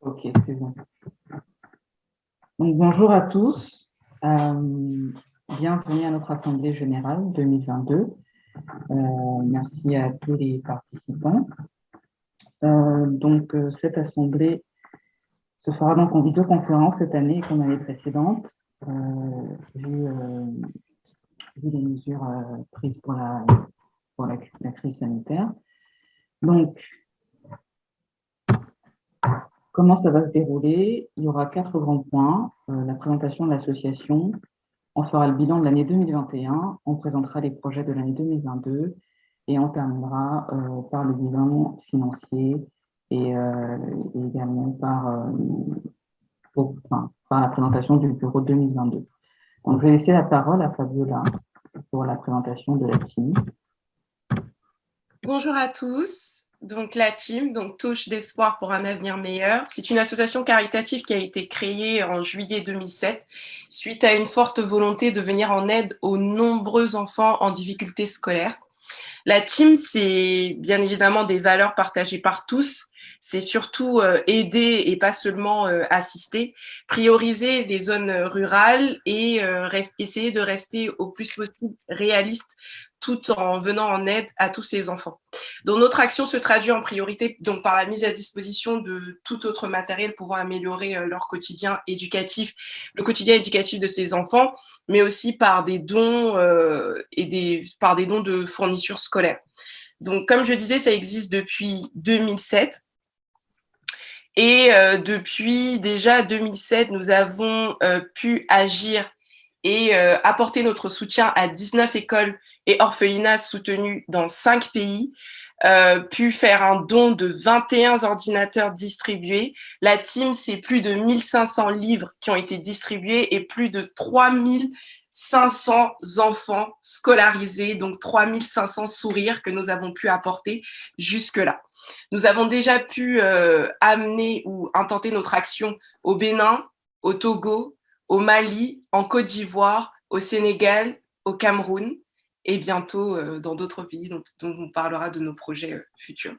Ok, c'est bon. Donc, bonjour à tous. Bienvenue à notre Assemblée générale 2022. Merci à tous les participants. Cette assemblée se fera donc en vidéoconférence cette année comme l'année précédente, vu les mesures prises pour la crise sanitaire. Donc, comment ça va se dérouler? Il y aura 4 grands points. La présentation de l'association. On fera le bilan de l'année 2021, on présentera les projets de l'année 2022 et on terminera par le bilan financier et également par la présentation du bureau 2022. Donc, je vais laisser la parole à Fabiola pour la présentation de la team. Bonjour à tous. Donc la team, Touche d'espoir pour un avenir meilleur, c'est une association caritative qui a été créée en juillet 2007 suite à une forte volonté de venir en aide aux nombreux enfants en difficulté scolaire. La team, c'est bien évidemment des valeurs partagées par tous. C'est surtout aider et pas seulement assister, prioriser les zones rurales et essayer de rester au plus possible réaliste tout en venant en aide à tous ces enfants. Donc notre action se traduit en priorité par la mise à disposition de tout autre matériel pouvant améliorer leur quotidien éducatif, le quotidien éducatif de ces enfants, mais aussi par des dons par des dons de fournitures scolaires. Donc comme je disais, ça existe depuis 2007. Et depuis déjà 2007, nous avons pu agir et apporter notre soutien à 19 écoles et orphelinats soutenus dans 5 pays, pu faire un don de 21 ordinateurs distribués. La team, c'est plus de 1500 livres qui ont été distribués et plus de 3500 enfants scolarisés, donc 3500 sourires que nous avons pu apporter jusque-là. Nous avons déjà pu amener ou intenter notre action au Bénin, au Togo, au Mali, en Côte d'Ivoire, au Sénégal, au Cameroun et bientôt dans d'autres pays dont on parlera de nos projets futurs.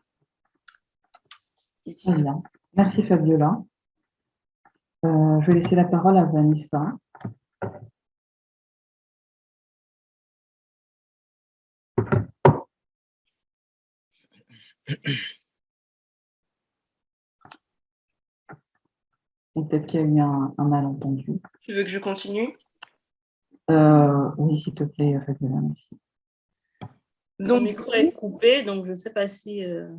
Très bien. Merci Fabiola. Je vais laisser la parole à Vanessa. Peut-être qu'il y a eu un malentendu. Tu veux que je continue? Oui, s'il te plaît, Fabiola, merci. Donc, le micro est coupé, donc je ne sais pas si elle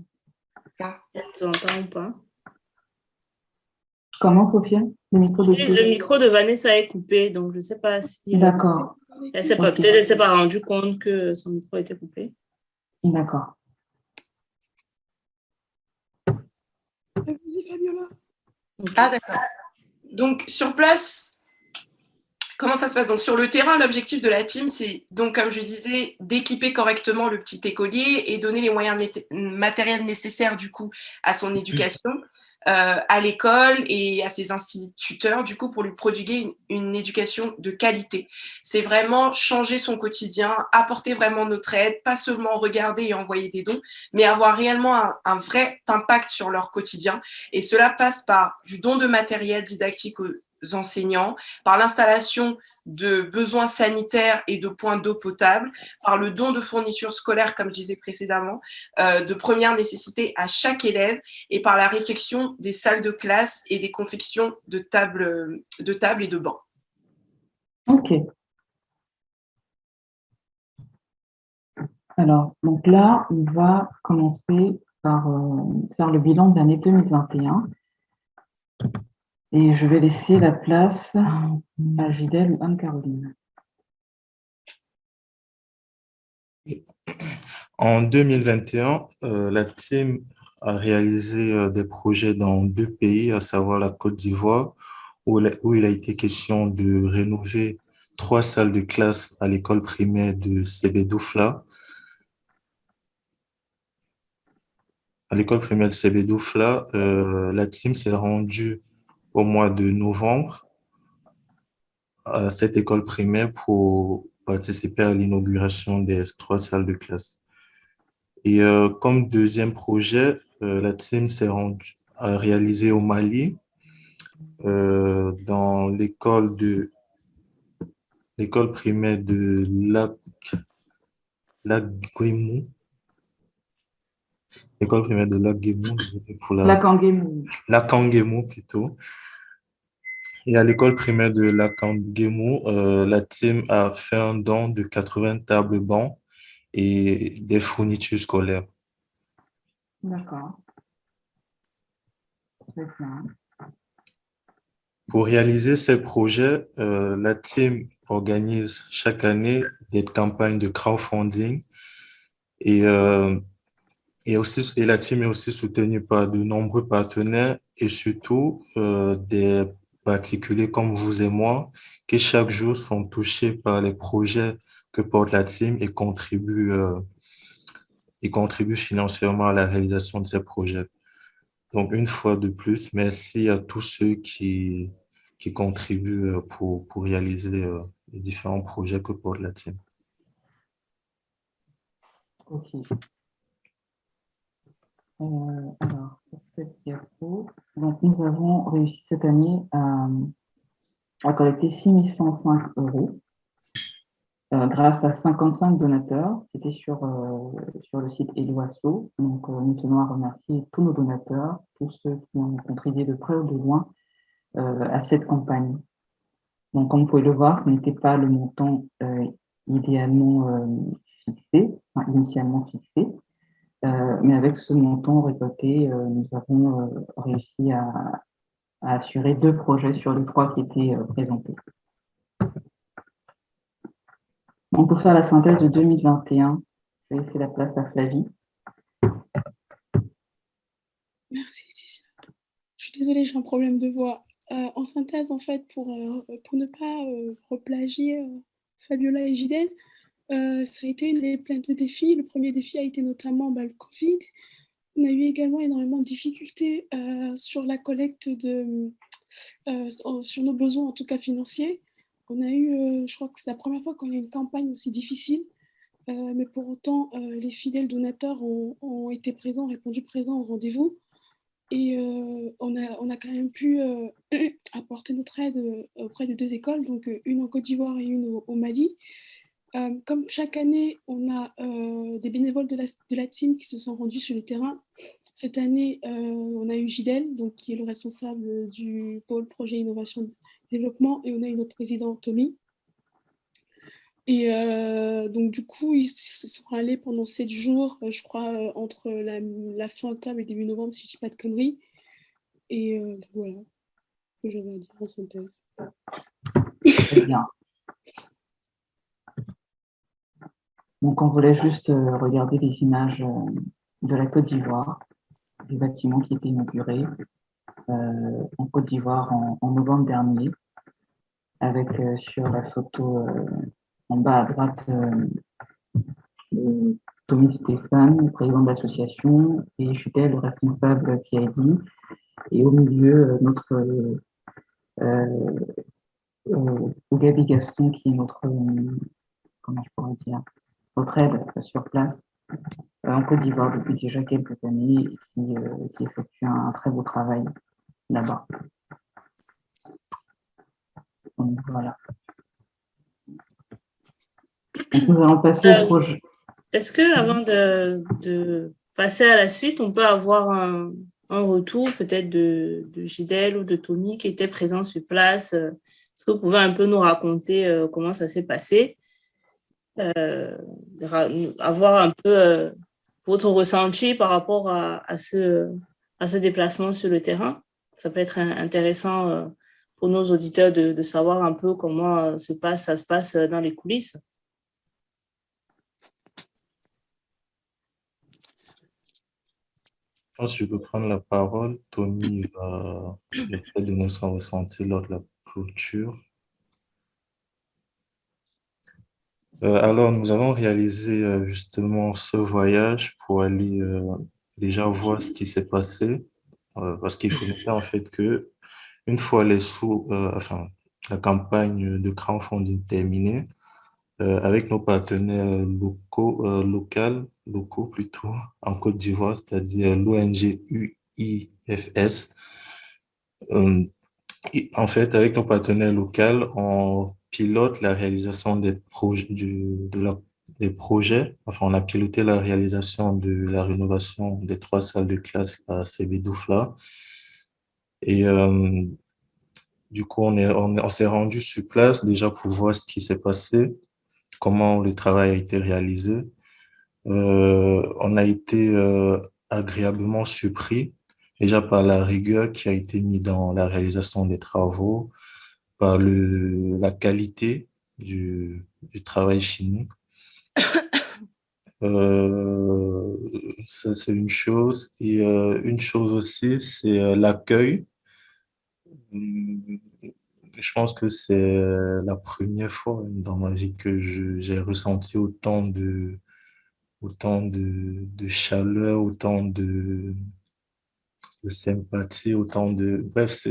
nous entend ou pas. Comment, Sophia? Le micro de Vanessa est coupé, donc je ne sais pas si... D'accord. Peut-être qu'elle ne s'est pas rendue compte que son micro était coupé. D'accord. Vas-y, Fabiola. Ah, d'accord. Donc, sur place, comment ça se passe? Donc, sur le terrain, l'objectif de la team, c'est, donc, comme je disais, d'équiper correctement le petit écolier et donner les moyens matériels nécessaires, du coup, à son éducation, à l'école et à ses instituteurs, du coup, pour lui prodiguer une éducation de qualité. C'est vraiment changer son quotidien, apporter vraiment notre aide, pas seulement regarder et envoyer des dons, mais avoir réellement un vrai impact sur leur quotidien. Et cela passe par du don de matériel didactique aux enseignants, par l'installation de besoins sanitaires et de points d'eau potable, par le don de fournitures scolaires, comme je disais précédemment, de première nécessité à chaque élève, et par la réfection des salles de classe et des confections de tables et de bancs. Ok. Alors, donc là, on va commencer par faire le bilan de l'année 2021. Et je vais laisser la place à Gidel ou Anne-Caroline. En 2021, la team a réalisé des projets dans 2 pays, à savoir la Côte d'Ivoire, où il a été question de rénover 3 salles de classe à l'école primaire de Sébédoufla. À l'école primaire de Sébédoufla, la team s'est rendue au mois de novembre à cette école primaire pour participer à l'inauguration des 3 salles de classe. Et comme deuxième projet, la team s'est rendue réalisé au Mali, dans l'école primaire de Lac l'école primaire de Lac-Guémou, pour La Kangemou. Lac-Guémou plutôt. Et à l'école primaire de Lac-Guémou, la team a fait un don de 80 tables bancs et des fournitures scolaires. D'accord. Très bien. Pour réaliser ces projets, la team organise chaque année des campagnes de crowdfunding et, et la team est aussi soutenue par de nombreux partenaires et surtout des particuliers comme vous et moi qui chaque jour sont touchés par les projets que porte la team et contribuent financièrement à la réalisation de ces projets. Donc, une fois de plus, merci à tous ceux qui contribuent pour réaliser les différents projets que porte la team. Ok. Alors, pour cette diapo, donc nous avons réussi cette année à collecter 6 105 € grâce à 55 donateurs. C'était sur le site Eloasso. Donc, nous tenons à remercier tous nos donateurs, tous ceux qui ont contribué de près ou de loin à cette campagne. Donc, comme vous pouvez le voir, ce n'était pas le montant idéalement fixé, enfin, initialement fixé. Mais avec ce montant récolté, nous avons réussi à assurer 2 projets sur les 3 qui étaient présentés. Donc, pour faire la synthèse de 2021, je vais laisser la place à Flavie. Merci Laetitia. Je suis désolée, j'ai un problème de voix. En synthèse, en fait, pour ne pas replagier Fabiola et Gidel, ça a été plein de défis. Le premier défi a été notamment le Covid. On a eu également énormément de difficultés sur la collecte sur nos besoins, en tout cas financiers. On a eu, je crois que c'est la première fois qu'on a une campagne aussi difficile, mais pour autant, les fidèles donateurs ont été présents, répondu présents au rendez-vous. Et on a quand même pu apporter notre aide auprès de 2 écoles, donc une en Côte d'Ivoire et une au Mali. Comme chaque année, on a des bénévoles de la team qui se sont rendus sur le terrain. Cette année, on a eu Gidel, donc, qui est le responsable du pôle projet innovation développement, et on a eu notre président Tommy. Et donc du coup, ils se sont allés pendant 7 jours, je crois, entre la fin octobre et début novembre, si je ne dis pas de conneries. Et voilà ce que j'avais à dire en synthèse. Très bien. Donc, on voulait juste regarder les images de la Côte d'Ivoire, du bâtiment qui était inauguré en Côte d'Ivoire en novembre dernier, avec sur la photo en bas à droite Tommy Stéphane, le président de l'association, et Jutel, le responsable PID, et au milieu notre Gabi Gaston, qui est notre, comment je pourrais dire, notre aide sur place en Côte d'Ivoire depuis déjà quelques années et qui effectue un très beau travail là-bas. Donc voilà. Donc, nous allons passer au projet. Est-ce que avant de passer à la suite, on peut avoir un retour peut-être de Gidel ou de Tommy qui étaient présents sur place? Est-ce que vous pouvez un peu nous raconter comment ça s'est passé? Avoir un peu votre ressenti par rapport à ce déplacement sur le terrain. Ça peut être intéressant pour nos auditeurs de savoir un peu comment ça se passe dans les coulisses. Je pense que je peux prendre la parole. Tommy va peut-être donner son ressenti lors de la clôture. Alors, nous avons réalisé justement ce voyage pour aller déjà voir ce qui s'est passé, parce qu'il faut noter en fait que une fois la campagne de crowdfunding terminée, avec nos partenaires locaux plutôt, en Côte d'Ivoire, c'est-à-dire l'ONG IFS. En fait, avec nos partenaires locaux, on pilote la réalisation des projets, des projets. Enfin, on a piloté la réalisation de la rénovation des 3 salles de classe à Sébédoufla. Et du coup, on s'est rendu sur place déjà pour voir ce qui s'est passé, comment le travail a été réalisé. On a été agréablement surpris déjà par la rigueur qui a été mise dans la réalisation des travaux, par la qualité du travail fini. Ça, c'est une chose. Et une chose aussi, c'est l'accueil. Hum, Je pense que c'est la première fois dans ma vie que j'ai ressenti autant de chaleur, autant de sympathie, autant de... Bref,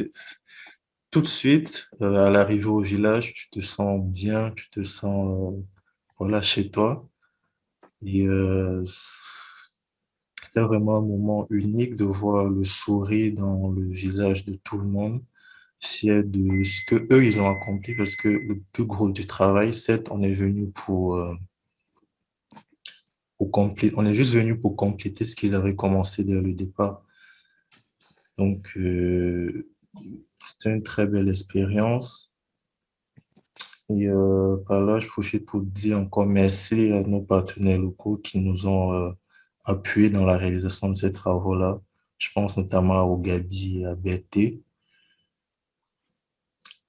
tout de suite, à l'arrivée au village, tu te sens bien, tu te sens voilà, chez toi. Et c'était vraiment un moment unique de voir le sourire dans le visage de tout le monde, fier de ce que eux ils ont accompli, parce que le plus gros du travail, c'est on est venu pour compléter, on est juste venu pour compléter ce qu'ils avaient commencé dès le départ. Donc, c'était une très belle expérience. Et par là, je profite pour dire encore merci à nos partenaires locaux qui nous ont appuyés dans la réalisation de ces travaux-là. Je pense notamment au Gabi et à BT.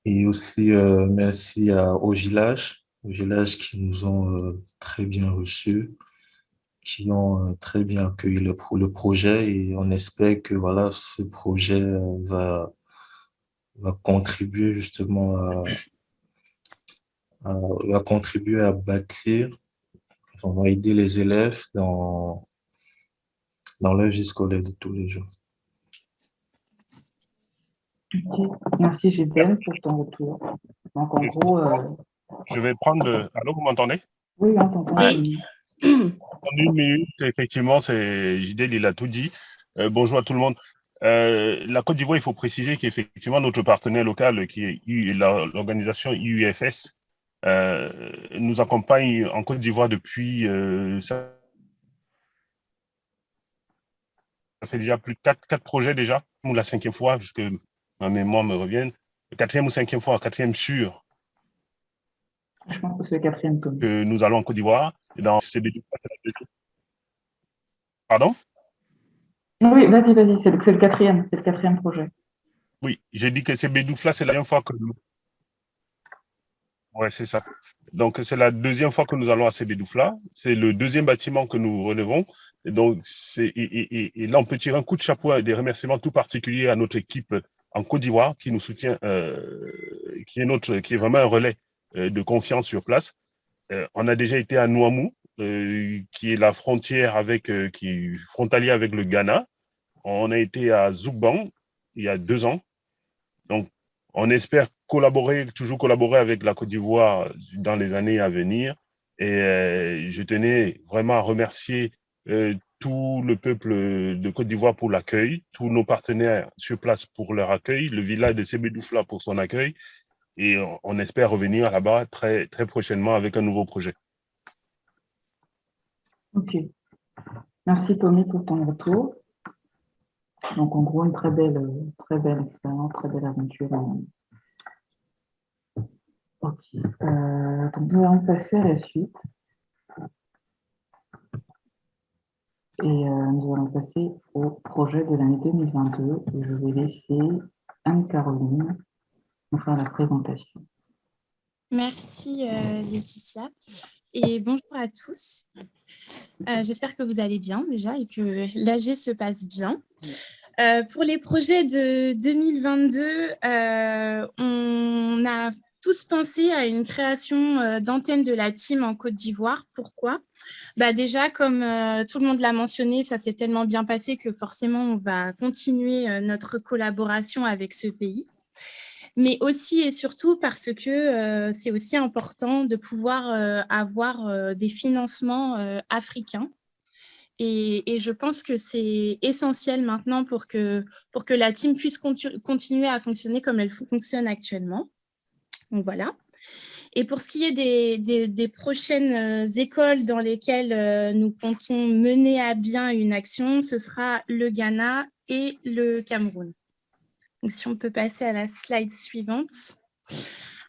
Et aussi merci au village qui nous ont très bien reçus, qui ont très bien accueilli le projet. Et on espère que voilà, ce projet va contribuer justement va contribuer à bâtir, enfin, va aider les élèves dans leur vie scolaire de tous les jours. Ok. Merci GPM pour ton retour. Donc en gros, Je vais prendre. Allô, vous m'entendez? oui, on t'entend. Oui. En 1 minute, effectivement, Gidel, il a tout dit. Bonjour à tout le monde. La Côte d'Ivoire, il faut préciser qu'effectivement, notre partenaire local, qui est l'organisation IUFS, nous accompagne en Côte d'Ivoire depuis ça fait déjà plus de 4 projets déjà, ou la 5e fois, puisque ma mémoire me revienne. 4e ou 5e fois, 4e sûr. Je pense que c'est le 4e tome. Que nous allons en Côte d'Ivoire. Et dans CBD. Pardon? Oui, vas-y, c'est le 4e projet. Oui, j'ai dit que Sébédoufla, c'est la deuxième fois que nous... Ouais, c'est ça. Donc, c'est la 2e fois que nous allons à Sébédoufla. C'est le 2e bâtiment que nous relevons. Et donc, et là, on peut tirer un coup de chapeau et des remerciements tout particuliers à notre équipe en Côte d'Ivoire qui nous soutient, qui est vraiment un relais de confiance sur place. On a déjà été à Nouamou, qui est la frontière qui est frontalier avec le Ghana. On a été à Zoukban il y a 2 ans. Donc, on espère toujours collaborer avec la Côte d'Ivoire dans les années à venir. Et je tenais vraiment à remercier tout le peuple de Côte d'Ivoire pour l'accueil, tous nos partenaires sur place pour leur accueil, le village de Sébédoufla pour son accueil. Et on espère revenir là-bas très, très prochainement avec un nouveau projet. Ok. Merci Tommy pour ton retour. Donc en gros, une très belle expérience, très belle aventure. Ok. Donc nous allons passer à la suite. Et nous allons passer au projet de l'année 2022. Et je vais laisser Anne-Caroline nous faire la présentation. Merci Laetitia et bonjour à tous. J'espère que vous allez bien déjà et que l'AG se passe bien. Pour les projets de 2022, on a tous pensé à une création d'antenne de la team en Côte d'Ivoire. Pourquoi ? Déjà, comme tout le monde l'a mentionné, ça s'est tellement bien passé que forcément, on va continuer notre collaboration avec ce pays. Mais aussi et surtout parce que c'est aussi important de pouvoir avoir des financements africains. Et je pense que c'est essentiel maintenant pour que la team puisse continuer à fonctionner comme elle fonctionne actuellement. Donc voilà. Et pour ce qui est des prochaines écoles dans lesquelles nous comptons mener à bien une action, ce sera le Ghana et le Cameroun. Donc si on peut passer à la slide suivante.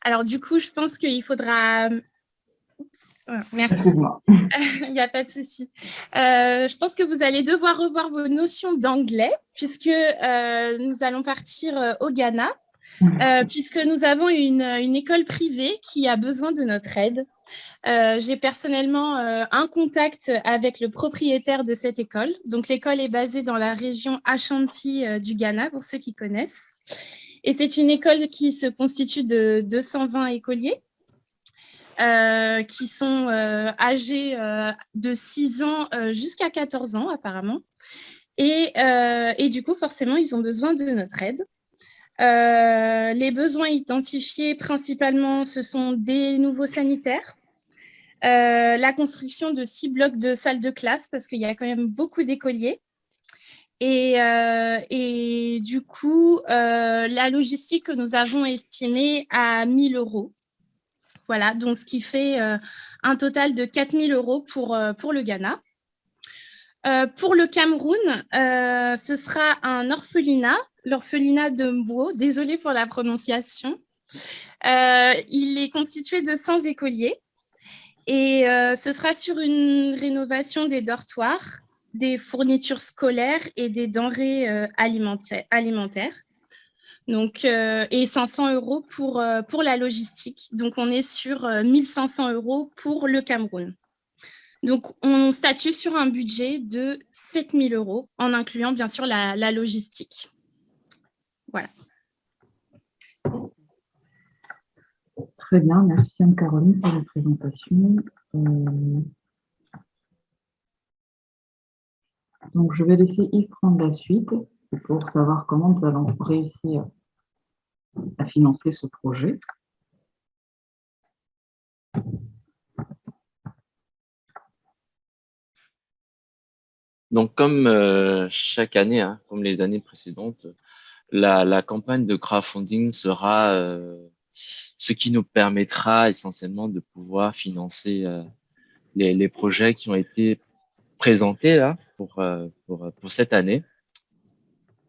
Alors du coup, je pense qu'il faudra... Merci. Il n'y a pas de souci. Je pense que vous allez devoir revoir vos notions d'anglais puisque nous allons partir au Ghana, puisque nous avons une école privée qui a besoin de notre aide. J'ai personnellement un contact avec le propriétaire de cette école. Donc, l'école est basée dans la région Ashanti du Ghana, pour ceux qui connaissent. Et c'est une école qui se constitue de 220 écoliers. Qui sont âgés de 6 ans jusqu'à 14 ans apparemment. Et du coup, forcément, ils ont besoin de notre aide. Les besoins identifiés principalement, ce sont des nouveaux sanitaires, la construction de 6 blocs de salles de classe parce qu'il y a quand même beaucoup d'écoliers. Et du coup, la logistique que nous avons estimée à 1 000 €. Voilà, donc ce qui fait un total de 4 000 € pour le Ghana. Pour le Cameroun, ce sera un orphelinat, l'orphelinat de Mbo, désolée pour la prononciation. Il est constitué de 100 écoliers et ce sera sur une rénovation des dortoirs, des fournitures scolaires et des denrées alimentaires. Donc, et 500 € pour la logistique. Donc, on est sur 1 500 € pour le Cameroun. Donc, on statue sur un budget de 7 000 € en incluant bien sûr la logistique. Voilà. Très bien, merci Anne-Caroline pour la présentation. Donc, je vais laisser Yves prendre la suite pour savoir comment nous allons réussir à financer ce projet. Donc, comme chaque année, hein, comme les années précédentes, la campagne de crowdfunding sera ce qui nous permettra essentiellement de pouvoir financer les projets qui ont été présentés là pour cette année.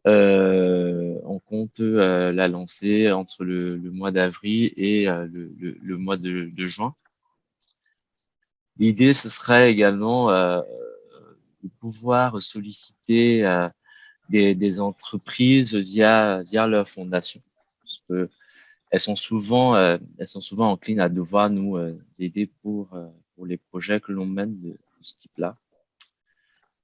On compte la lancer entre le mois d'avril et le mois de juin. L'idée, ce serait également de pouvoir solliciter des entreprises via leur fondation, parce que elles sont souvent enclines à devoir nous aider pour les projets que l'on mène de ce type-là.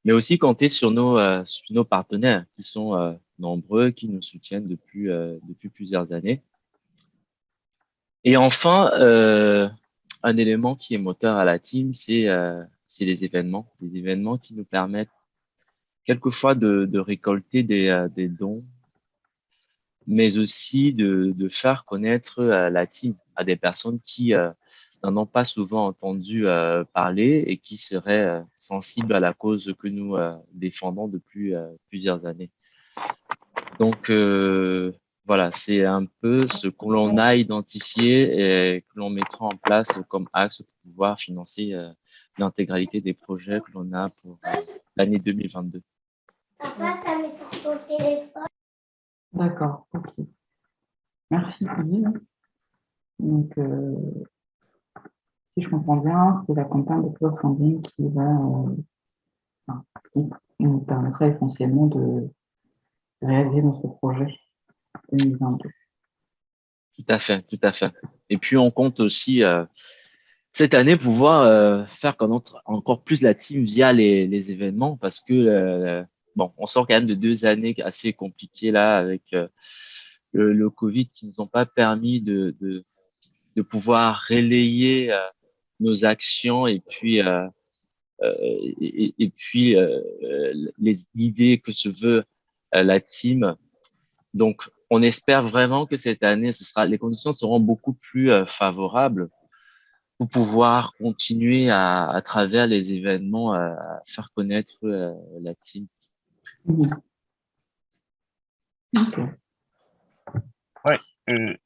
Mais aussi compter sur nos partenaires qui sont nombreux, qui nous soutiennent depuis plusieurs années. Et enfin, un élément qui est moteur à la team, c'est les événements qui nous permettent quelquefois de récolter des dons, mais aussi de faire connaître la team à des personnes qui n'en ont pas souvent entendu parler et qui seraient sensibles à la cause que nous défendons depuis plusieurs années. Donc, voilà, c'est un peu ce que l'on a identifié et que l'on mettra en place comme axe pour pouvoir financer l'intégralité des projets que l'on a pour l'année 2022. Papa, t'as mis sur ton téléphone. D'accord, ok. Merci Yves. Donc, si je comprends bien, c'est la campagne de crowdfunding qui nous permettra essentiellement de réaliser notre projet 2022. Tout à fait, tout à fait. Et puis, on compte aussi cette année pouvoir faire connaître encore plus la team via les événements parce que, bon, on sort quand même de 2 années assez compliquées là avec le Covid qui nous ont pas permis de pouvoir relayer nos actions et puis l'idée que se veut la team. Donc, on espère vraiment que cette année, les conditions seront beaucoup plus favorables pour pouvoir continuer à travers les événements, à faire connaître la team. Ok. Ouais,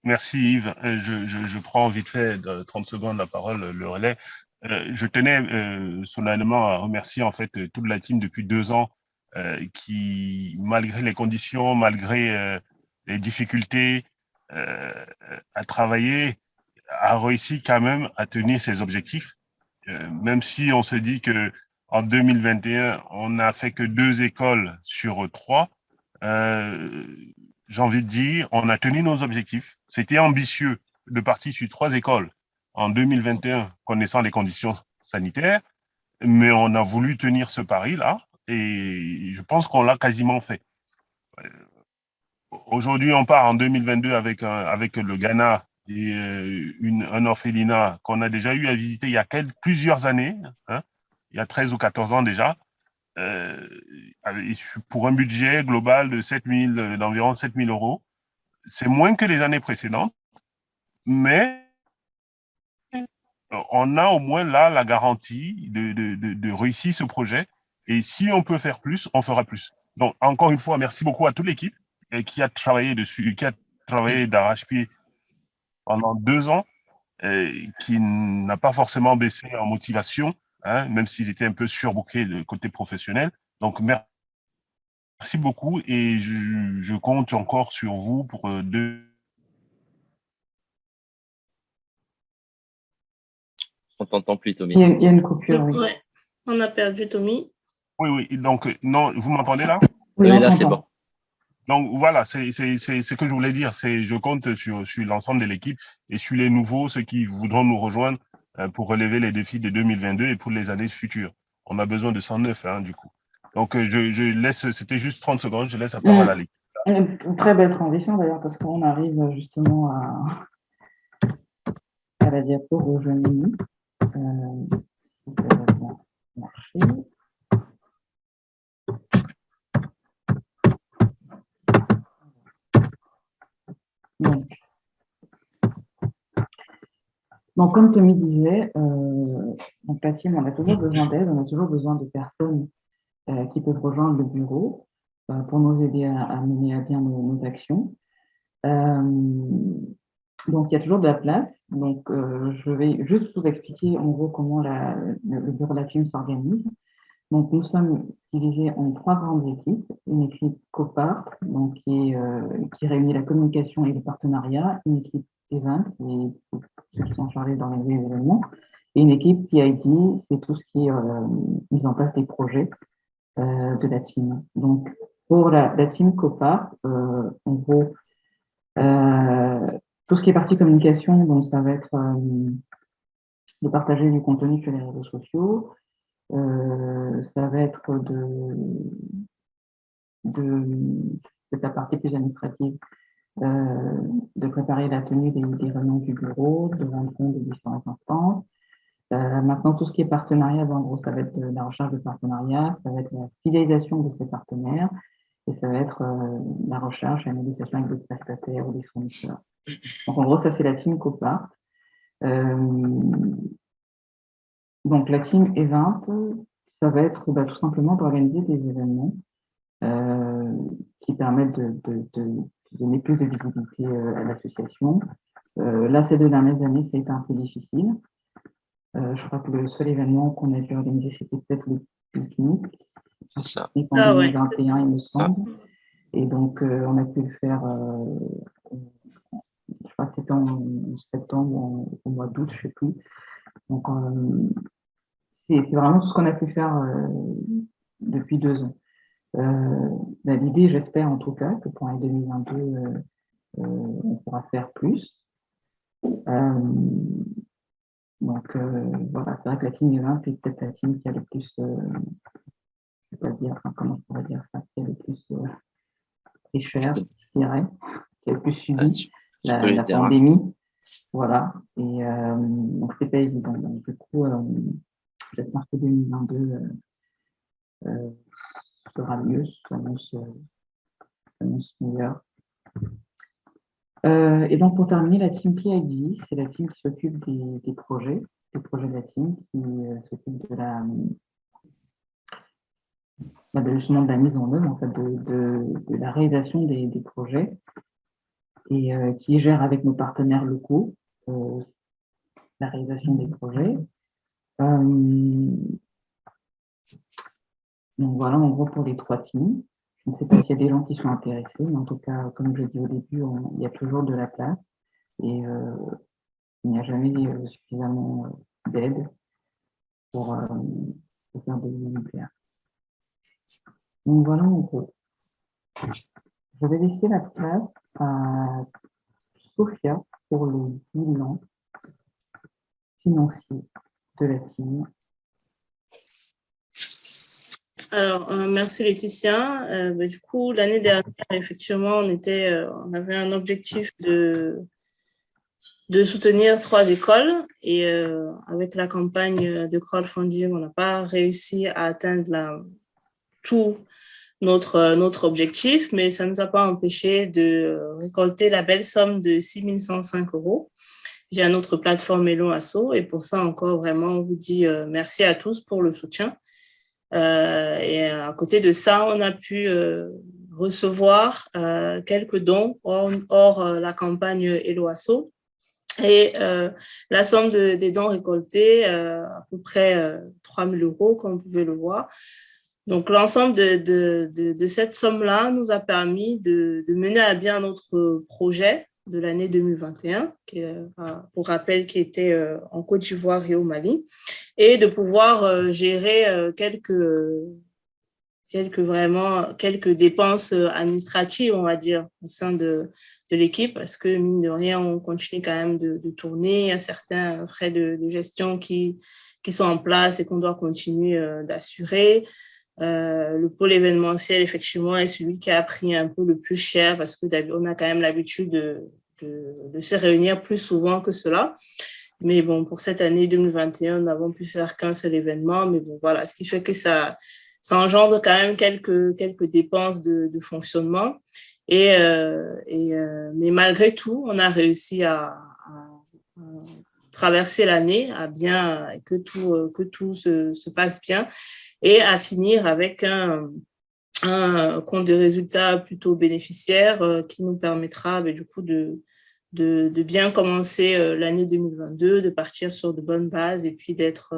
merci Yves. Je prends vite fait de 30 secondes la parole, le relais. Je tenais solennellement à remercier en fait toute la team depuis 2 ans qui, malgré les conditions, malgré les difficultés à travailler, a réussi quand même à tenir ses objectifs. Même si on se dit que en 2021, on n'a fait que 2 écoles sur 3, j'ai envie de dire, on a tenu nos objectifs. C'était ambitieux de partir sur 3 écoles en 2021, connaissant les conditions sanitaires, mais on a voulu tenir ce pari-là et je pense qu'on l'a quasiment fait. Aujourd'hui, on part en 2022 avec le Ghana et un orphelinat qu'on a déjà eu à visiter il y a plusieurs années, hein, il y a 13 ou 14 ans déjà, pour un budget global d'environ 7 000 euros. C'est moins que les années précédentes, mais on a au moins là la garantie de réussir ce projet. Et si on peut faire plus, on fera plus. Donc, encore une fois, merci beaucoup à toute l'équipe qui a travaillé dessus, qui a travaillé d'arrache-pied pendant 2 ans, qui n'a pas forcément baissé en motivation, hein, même s'ils étaient un peu surbookés de côté professionnel. Donc, merci beaucoup et je compte encore sur vous pour On t'entend plus, Tommy. Il y a une coupure, oui. Ouais, on a perdu Tommy. Oui, donc, non, vous m'entendez là? Oui, Oui, là, c'est bon. Donc, voilà, c'est ce que je voulais dire. Je compte sur l'ensemble de l'équipe et sur les nouveaux, ceux qui voudront nous rejoindre pour relever les défis de 2022 et pour les années futures. On a besoin de 109, hein, du coup. Donc, je laisse, c'était juste 30 secondes, je laisse la parole à l'équipe. Une très belle transition d'ailleurs, parce qu'on arrive justement à la diapo rejoignez-nous. Ça va bien marcher. Donc, comme Tommy disait, donc la team, on a toujours besoin d'aide, on a toujours besoin de personnes qui peuvent rejoindre le bureau pour nous aider à mener à bien nos actions. Donc, il y a toujours de la place. Donc, je vais juste vous expliquer en gros comment le bureau de la team s'organise. Donc, nous sommes divisés en 3 grandes équipes. Une équipe COPART, donc qui réunit la communication et les partenariats. Une équipe Event, ceux qui sont chargés d'organiser les événements. Et une équipe PID, c'est tout ce qui est mise en place des projets de la team. Donc, pour la team COPART, en gros, tout ce qui est partie communication, donc ça va être de partager du contenu sur les réseaux sociaux. Ça va être de la partie plus administrative, de préparer la tenue des réunions du bureau, de rendre compte des différentes instances. Maintenant, tout ce qui est partenariat, en gros, ça va être de la recherche de partenariats, ça va être la fidélisation de ces partenaires, et ça va être la recherche et la négociation avec des prestataires ou des fournisseurs. Donc, en gros, ça, c'est la team COPART. Donc, la team Event, ça va être tout simplement d'organiser des événements qui permettent de donner plus de visibilité à l'association. Là, ces 2 dernières années, ça a été un peu difficile. Je crois que le seul événement qu'on a dû organiser, c'était peut-être le pique-nique. C'est ça. En 2021, il me semble. Et donc, on a pu le faire, je crois que c'était en septembre ou au mois d'août, je ne sais plus. Donc, c'est vraiment tout ce qu'on a pu faire depuis 2 ans. L'idée, j'espère en tout cas, que pour l'année 2022, on pourra faire plus. Donc, voilà, c'est vrai que la team Event est peut-être la team qui a le plus, je ne sais pas dire, comment on pourrait dire ça, qui a le plus très cher, je dirais, qui a le plus subi la pandémie. Voilà, et donc c'est pas évident. Donc, du coup, j'espère que 2022 sera mieux, s'annonce meilleur. Et donc, pour terminer, la team PID, c'est la team qui s'occupe des projets de la team, qui s'occupe justement de la mise en œuvre, en fait, de la réalisation des projets, et qui gère avec nos partenaires locaux la réalisation des projets. Donc voilà, en gros, pour les 3 teams. Je ne sais pas s'il y a des gens qui sont intéressés, mais en tout cas, comme je l'ai dit au début, il y a toujours de la place et il n'y a jamais suffisamment d'aide pour faire des lignes nucléaires. Donc voilà, en gros. Je vais laisser la place à Sophia pour le bilan financier de la team. Alors, merci Laetitia. Du coup, l'année dernière, effectivement, on avait un objectif de soutenir 3 écoles et avec la campagne de crowdfunding, on n'a pas réussi à atteindre tout notre objectif, mais ça ne nous a pas empêché de récolter la belle somme de 6 105 € via notre plateforme Hello Asso. Et pour ça, encore vraiment, on vous dit merci à tous pour le soutien. Et à côté de ça, on a pu recevoir quelques dons hors la campagne Hello Asso. Et la somme des dons récoltés, à peu près 3 000 €, comme vous pouvez le voir. Donc, l'ensemble de cette somme-là nous a permis de mener à bien notre projet de l'année 2021, pour rappel, qui était en Côte d'Ivoire et au Mali, et de pouvoir gérer quelques dépenses administratives, on va dire, au sein de l'équipe, parce que, mine de rien, on continue quand même de tourner. Il y a certains frais de gestion qui sont en place et qu'on doit continuer d'assurer. Le pôle événementiel, effectivement, est celui qui a pris un peu le plus cher parce qu'on a quand même l'habitude de se réunir plus souvent que cela. Mais bon, pour cette année 2021, nous n'avons pu faire qu'un seul événement. Mais bon, voilà, ce qui fait que ça engendre quand même quelques dépenses de fonctionnement. Mais malgré tout, on a réussi à traverser l'année, que tout se passe bien, et à finir avec un compte de résultats plutôt bénéficiaire qui nous permettra du coup de bien commencer l'année 2022, de partir sur de bonnes bases et puis d'être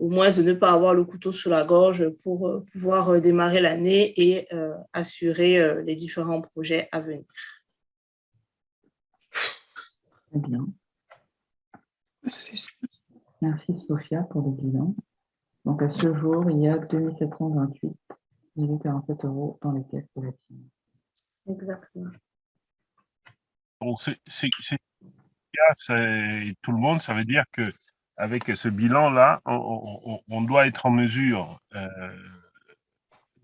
au moins de ne pas avoir le couteau sous la gorge pour pouvoir démarrer l'année et assurer les différents projets à venir. Très bien. Merci Sophia pour le bilan. Donc à ce jour, il y a 2728,47 € dans les caisses de la team. Exactement. Donc, c'est tout le monde, ça veut dire qu'avec ce bilan-là, on doit être en mesure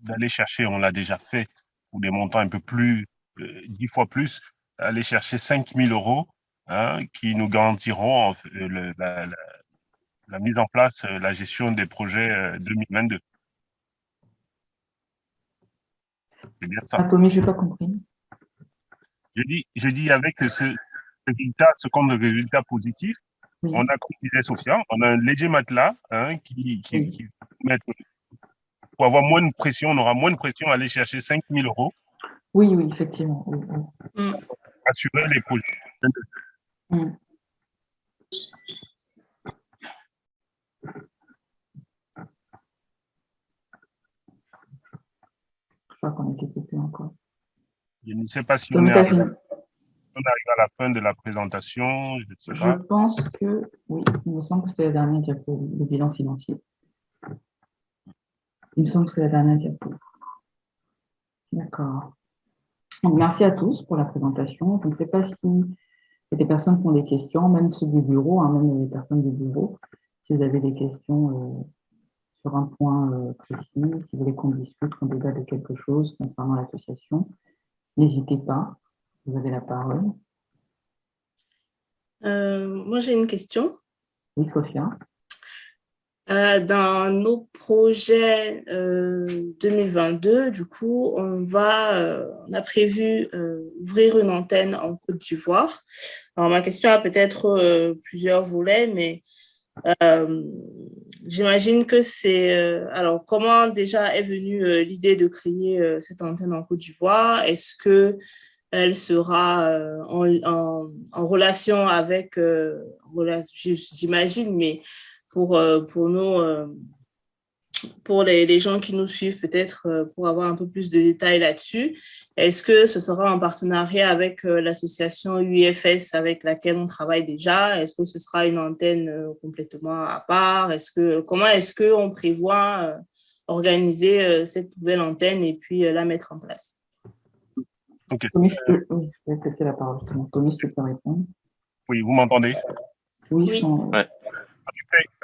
d'aller chercher, on l'a déjà fait, pour des montants un peu plus, 10 fois plus, aller chercher 5 000 € qui nous garantiront la mise en place, la gestion des projets 2022. C'est bien ça. Tommy, je n'ai pas compris. Je dis avec ce compte de résultat positif, oui. On a, comme disait Sophia, on a un léger matelas qui pour avoir moins de pression, on aura moins de pression à aller chercher 5 000 €. Oui, effectivement. Oui. Assurer les projets. Je crois qu'on était coupé encore. Je ne sais pas si on arrive à la fin de la présentation. Je pense que, oui, il me semble que c'est la dernière diapo, le bilan financier. Il me semble que c'est la dernière diapo. D'accord. Donc, merci à tous pour la présentation. Je ne sais pas si il y a des personnes qui ont des questions, même ceux du bureau, même les personnes du bureau. Si vous avez des questions sur un point précis, si vous voulez qu'on discute, qu'on débatte de quelque chose concernant l'association, n'hésitez pas. Vous avez la parole. Moi, j'ai une question. Oui, Sophia. Dans nos projets 2022, du coup, on a prévu ouvrir une antenne en Côte d'Ivoire. Alors, ma question a peut-être plusieurs volets, mais j'imagine que c'est… alors, comment déjà est venue l'idée de créer cette antenne en Côte d'Ivoire? Est-ce que elle sera en relation avec, j'imagine, mais pour les gens qui nous suivent, peut-être pour avoir un peu plus de détails là-dessus, est-ce que ce sera en partenariat avec l'association UFS avec laquelle on travaille déjà? Est-ce que ce sera une antenne complètement à part? Comment est-ce qu'on prévoit organiser cette nouvelle antenne et puis la mettre en place? Ok. Tommy, je vais te laisser la parole. Tommy, si tu peux répondre. Oui, vous m'entendez? Oui. Ouais.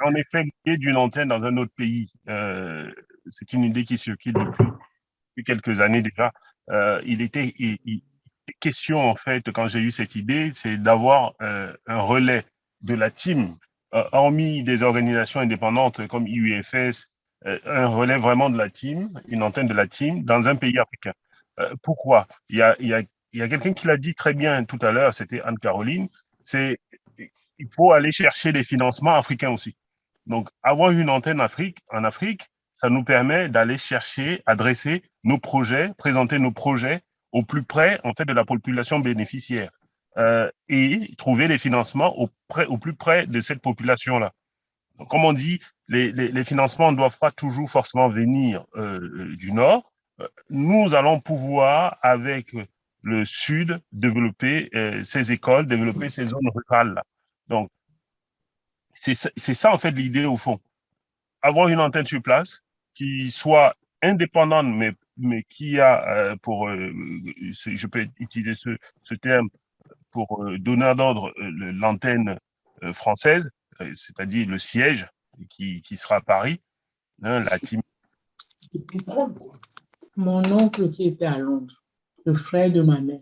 En effet, l'idée d'une antenne dans un autre pays, c'est une idée qui circule depuis quelques années déjà. Il était question, en fait, quand j'ai eu cette idée, c'est d'avoir un relais de la team, hormis des organisations indépendantes comme IUFS, un relais vraiment de la team, une antenne de la team dans un pays africain. Pourquoi? Il y a quelqu'un qui l'a dit très bien tout à l'heure, c'était Anne-Caroline, il faut aller chercher des financements africains aussi. Donc, avoir une antenne en Afrique, ça nous permet d'aller chercher, adresser nos projets, présenter nos projets au plus près, en fait, de la population bénéficiaire et trouver des financements au plus près de cette population-là. Donc, comme on dit, les financements ne doivent pas toujours forcément venir du Nord. Nous allons pouvoir, avec le Sud, développer ces écoles, développer ces zones rurales-là. Donc, c'est ça, en fait, l'idée, au fond. Avoir une antenne sur place qui soit indépendante, mais qui a pour, je peux utiliser ce terme, pour donneur d'ordre, l'antenne française, c'est-à-dire le siège qui sera à Paris, hein, la team. Mon oncle qui était à Londres, le frère de ma mère.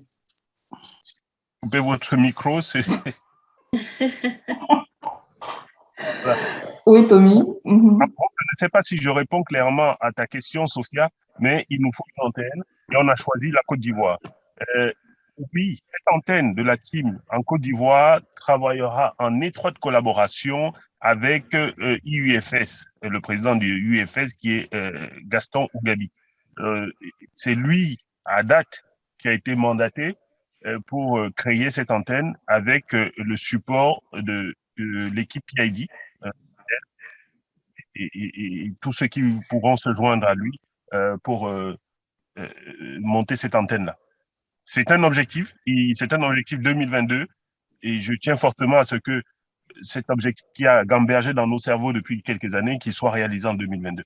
Coupez votre micro, c'est… Voilà. Oui, Tommy. Je ne sais pas si je réponds clairement à ta question, Sophia, mais il nous faut une antenne et on a choisi la Côte d'Ivoire. Oui, cette antenne de la team en Côte d'Ivoire travaillera en étroite collaboration avec IUFS, le président du UFS qui est Gaston Ougabi. C'est lui, à date, qui a été mandaté pour créer cette antenne avec le support de l'équipe PID et tous ceux qui pourront se joindre à lui pour monter cette antenne-là. C'est un objectif, et c'est un objectif 2022, et je tiens fortement à ce que cet objectif qui a gambergé dans nos cerveaux depuis quelques années, qu'il soit réalisé en 2022.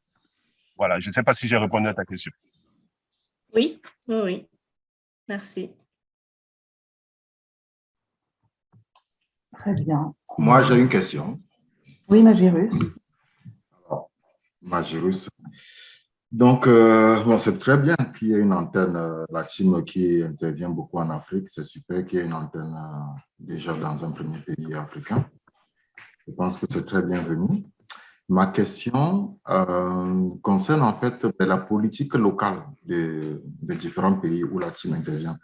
Voilà, je ne sais pas si j'ai répondu à ta question. Oui. Merci. Très bien. Moi, j'ai une question. Oui, Magirus. Alors, Magirus. Donc, bon, c'est très bien qu'il y ait une antenne, la team qui intervient beaucoup en Afrique. C'est super qu'il y ait une antenne déjà dans un premier pays africain. Je pense que c'est très bienvenu. Ma question concerne en fait la politique locale des différents pays où la team intervient.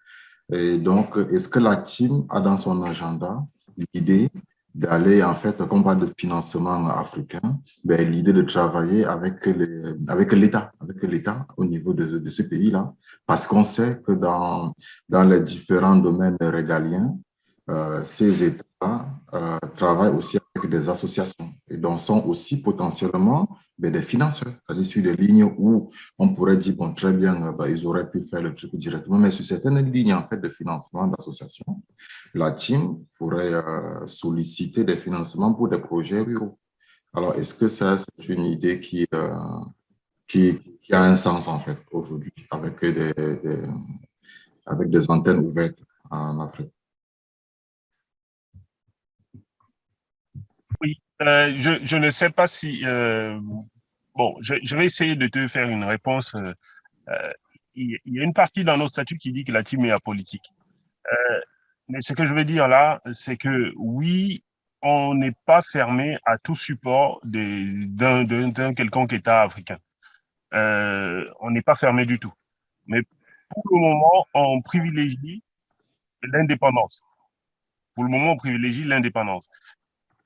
Et donc, est-ce que la team a dans son agenda l'idée d'aller, en fait, comme on parle de financement africain, ben, l'idée de travailler avec l'État au niveau de ce pays-là, parce qu'on sait que dans les différents domaines régaliens, ces États travaillent aussi avec des associations et donc sont aussi potentiellement des financeurs, c'est-à-dire sur des lignes où on pourrait dire, bon, très bien, ils auraient pu faire le truc directement, mais sur certaines lignes en fait, de financement d'associations, la team pourrait solliciter des financements pour des projets ruraux. Alors, est-ce que ça, c'est une idée qui a un sens en fait aujourd'hui avec des antennes ouvertes en Afrique? Oui, je ne sais pas si… bon, je vais essayer de te faire une réponse. Il y a une partie dans nos statuts qui dit que la team est apolitique. Mais ce que je veux dire là, c'est que oui, on n'est pas fermé à tout support d'un quelconque État africain. On n'est pas fermé du tout. Mais pour le moment, on privilégie l'indépendance. Pour le moment, on privilégie l'indépendance.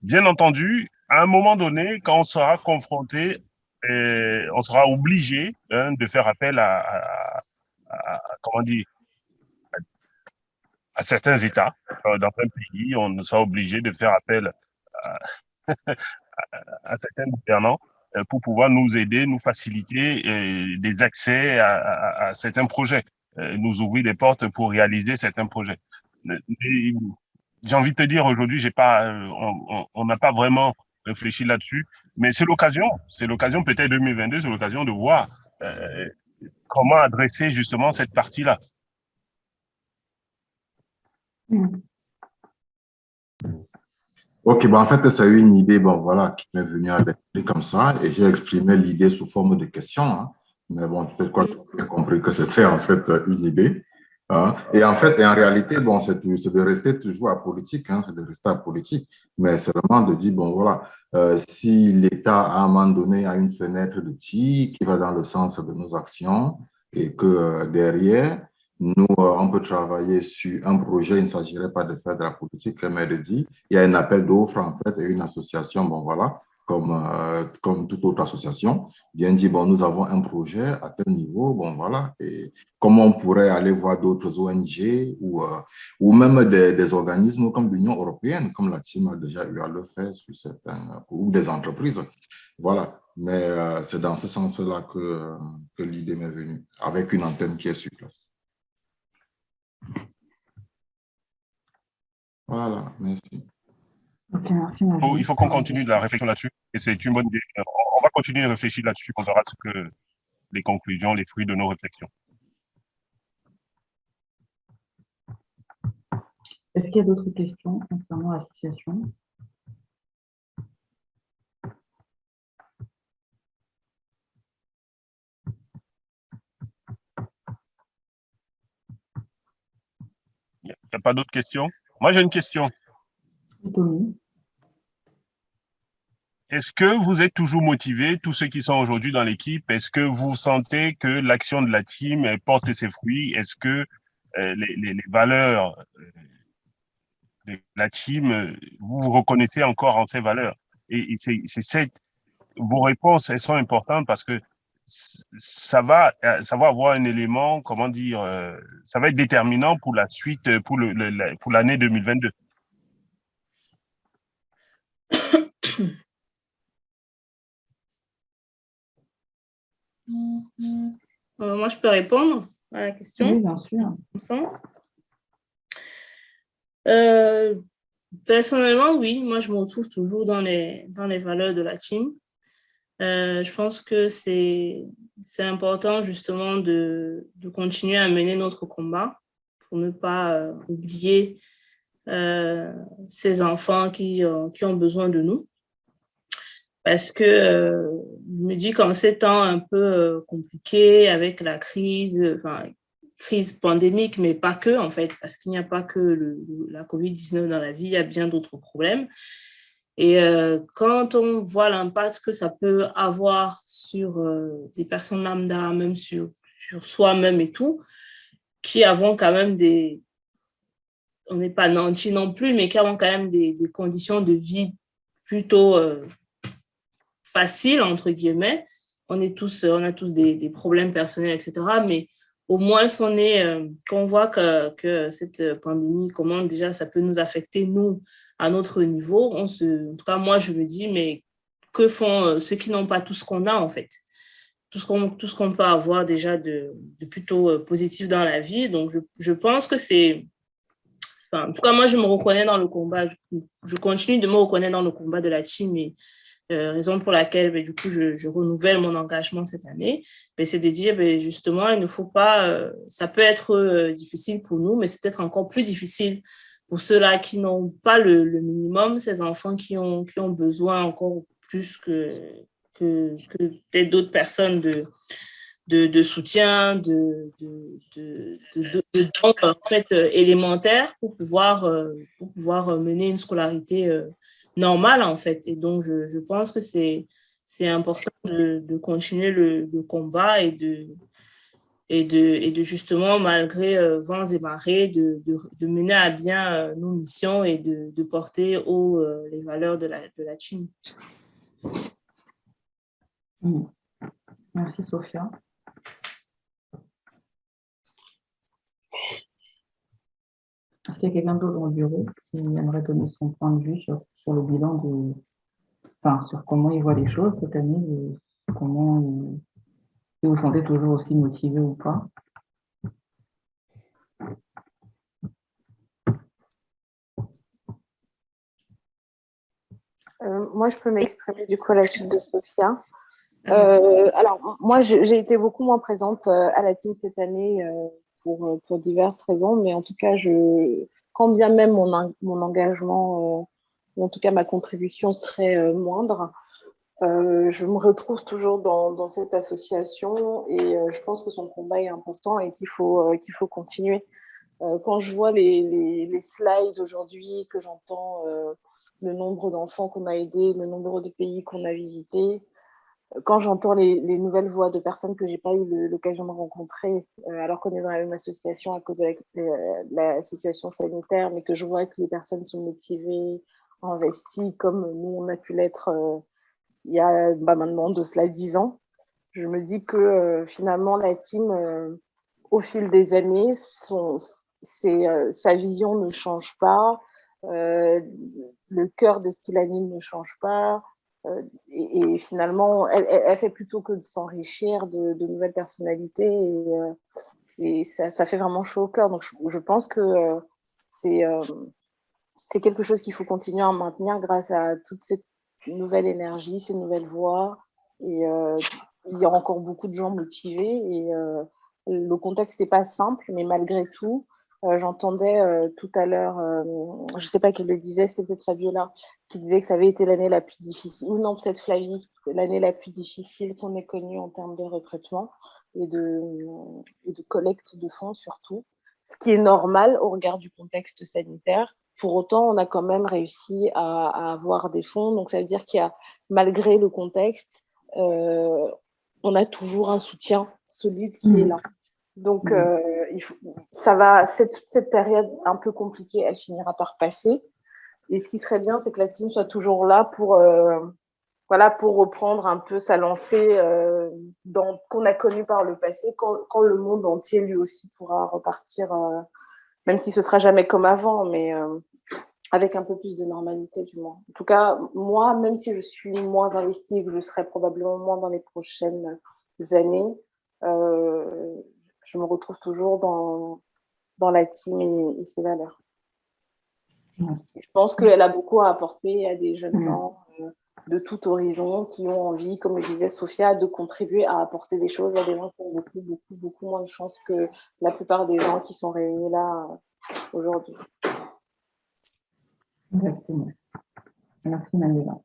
Bien entendu, à un moment donné, quand on sera confronté, on sera obligé de faire appel comment dire, à certains États. Dans plein pays, on sera obligé de faire appel à certains gouvernants pour pouvoir nous aider, nous faciliter des accès à certains projets, nous ouvrir des portes pour réaliser certains projets. J'ai envie de te dire, aujourd'hui, on n'a pas vraiment réfléchi là-dessus, mais c'est l'occasion peut-être 2022, c'est l'occasion de voir comment adresser justement cette partie-là. Ok, en fait, c'est une idée voilà, qui m'est venue à l'esprit comme ça, et j'ai exprimé l'idée sous forme de question. Hein. Mais bon, peut-être quoi, tu as compris que c'était en fait une idée. Hein. Et en fait, et en réalité, c'est de rester toujours apolitique, hein, c'est de rester apolitique, mais c'est vraiment de dire, voilà, si l'État, à un moment donné, a une fenêtre de tir qui va dans le sens de nos actions et que derrière, nous, on peut travailler sur un projet, il ne s'agirait pas de faire de la politique, mais de dire, il y a un appel d'offres, en fait, et une association, voilà, comme toute autre association, vient dire, nous avons un projet à tel niveau, voilà, et comment on pourrait aller voir d'autres ONG ou même des organismes comme l'Union européenne, comme la team a déjà eu à le faire sur certains, ou des entreprises. Voilà, mais c'est dans ce sens-là que l'idée m'est venue, avec une antenne qui est sur place. Voilà, merci. Ok, merci. Il faut qu'on continue de la réflexion là-dessus, et c'est une bonne idée. On va continuer de réfléchir là-dessus, on verra les conclusions, les fruits de nos réflexions. Est-ce qu'il y a d'autres questions concernant l'association? Il n'y a pas d'autres questions? Moi, j'ai une question. Est-ce que vous êtes toujours motivés, tous ceux qui sont aujourd'hui dans l'équipe? Est-ce que vous sentez que l'action de la team porte ses fruits? Est-ce que les valeurs de la team, vous vous reconnaissez encore en ces valeurs? Et vos réponses, elles sont importantes parce que ça va avoir un élément, comment dire, ça va être déterminant pour la suite, pour l'année 2022. Moi, je peux répondre à la question. Oui, bien sûr. Personnellement, oui, moi, je me retrouve toujours dans les valeurs de la team. Je pense que c'est important justement de continuer à mener notre combat pour ne pas oublier ces enfants qui ont besoin de nous. Parce que je me dis qu'en ces temps un peu compliqués avec la crise pandémique, mais pas que en fait, parce qu'il n'y a pas que la COVID-19 dans la vie, il y a bien d'autres problèmes. Et quand on voit l'impact que ça peut avoir sur des personnes lambda, même sur soi-même et tout, qui avons quand même on n'est pas nantis non plus, mais qui avons quand même des conditions de vie plutôt faciles, entre guillemets. On a tous des problèmes personnels, etc. Mais au moins, quand on voit que cette pandémie, comment déjà ça peut nous affecter, nous, à notre niveau, en tout cas, moi, je me dis, mais que font ceux qui n'ont pas tout ce qu'on a, en fait? Tout ce qu'on peut avoir déjà de plutôt positif dans la vie. Donc, je pense que en tout cas, moi, je me reconnais dans le combat. Je continue de me reconnaître dans le combat de la team et raison pour laquelle, du coup, je renouvelle mon engagement cette année, c'est de dire, justement, il ne faut pas, ça peut être difficile pour nous, mais c'est peut-être encore plus difficile pour ceux-là qui n'ont pas le minimum, ces enfants qui ont besoin encore plus que d'autres personnes de soutien, de dons en fait, élémentaires pour pouvoir mener une scolarité normal, en fait. Et donc, je pense que c'est important de continuer le combat et de justement, malgré vents et marées, de mener à bien nos missions et de porter haut les valeurs de la team. Merci, Sophia. Est-ce qu'il y a quelqu'un d'autre dans le bureau qui aimerait donner son point de vue sur le bilan sur comment il voit les choses cette année, comment si vous vous sentez toujours aussi motivé ou pas? Moi, je peux m'exprimer du coup à la suite de Sophia. Alors, moi, j'ai été beaucoup moins présente à la team cette année pour diverses raisons, mais en tout cas, quand bien même mon engagement, ou en tout cas ma contribution serait moindre, je me retrouve toujours dans cette association et je pense que son combat est important et qu'il faut continuer. Quand je vois les slides aujourd'hui, que j'entends le nombre d'enfants qu'on a aidés, le nombre de pays qu'on a visités, quand j'entends les nouvelles voix de personnes que j'ai pas eu l'occasion de rencontrer, alors qu'on est dans la même association à cause de la situation sanitaire, mais que je vois que les personnes sont motivées, investies, comme nous, on a pu l'être il y a maintenant de cela 10 ans, je me dis que finalement, la team, au fil des années, sa vision ne change pas, le cœur de ce qui l'anime ne change pas, et finalement, elle fait plutôt que de s'enrichir de nouvelles personnalités, et ça fait vraiment chaud au cœur. Donc, je pense que c'est quelque chose qu'il faut continuer à maintenir grâce à toute cette nouvelle énergie, ces nouvelles voix, et il y a encore beaucoup de gens motivés, et le contexte n'est pas simple, mais malgré tout, j'entendais tout à l'heure, je ne sais pas qui le disait, c'était peut-être Fabiola, qui disait que ça avait été l'année la plus difficile, ou non, peut-être Flavie, l'année la plus difficile qu'on ait connue en termes de recrutement et de collecte de fonds surtout, ce qui est normal au regard du contexte sanitaire. Pour autant, on a quand même réussi à avoir des fonds, donc ça veut dire qu'il y a, malgré le contexte, on a toujours un soutien solide qui est là. Donc, cette période un peu compliquée, elle finira par passer. Et ce qui serait bien, c'est que la team soit toujours là pour reprendre un peu sa lancée qu'on a connue par le passé, quand le monde entier, lui aussi, pourra repartir, même si ce sera jamais comme avant, mais avec un peu plus de normalité, du moins. En tout cas, moi, même si je suis moins investie et que je serai probablement moins dans les prochaines années, je me retrouve toujours dans la team et ses valeurs. Je pense qu'elle a beaucoup à apporter à des jeunes gens de tout horizon qui ont envie, comme le disait Sophia, de contribuer à apporter des choses à des gens qui ont beaucoup, beaucoup, beaucoup moins de chance que la plupart des gens qui sont réunis là aujourd'hui. Exactement. Merci, Manuela.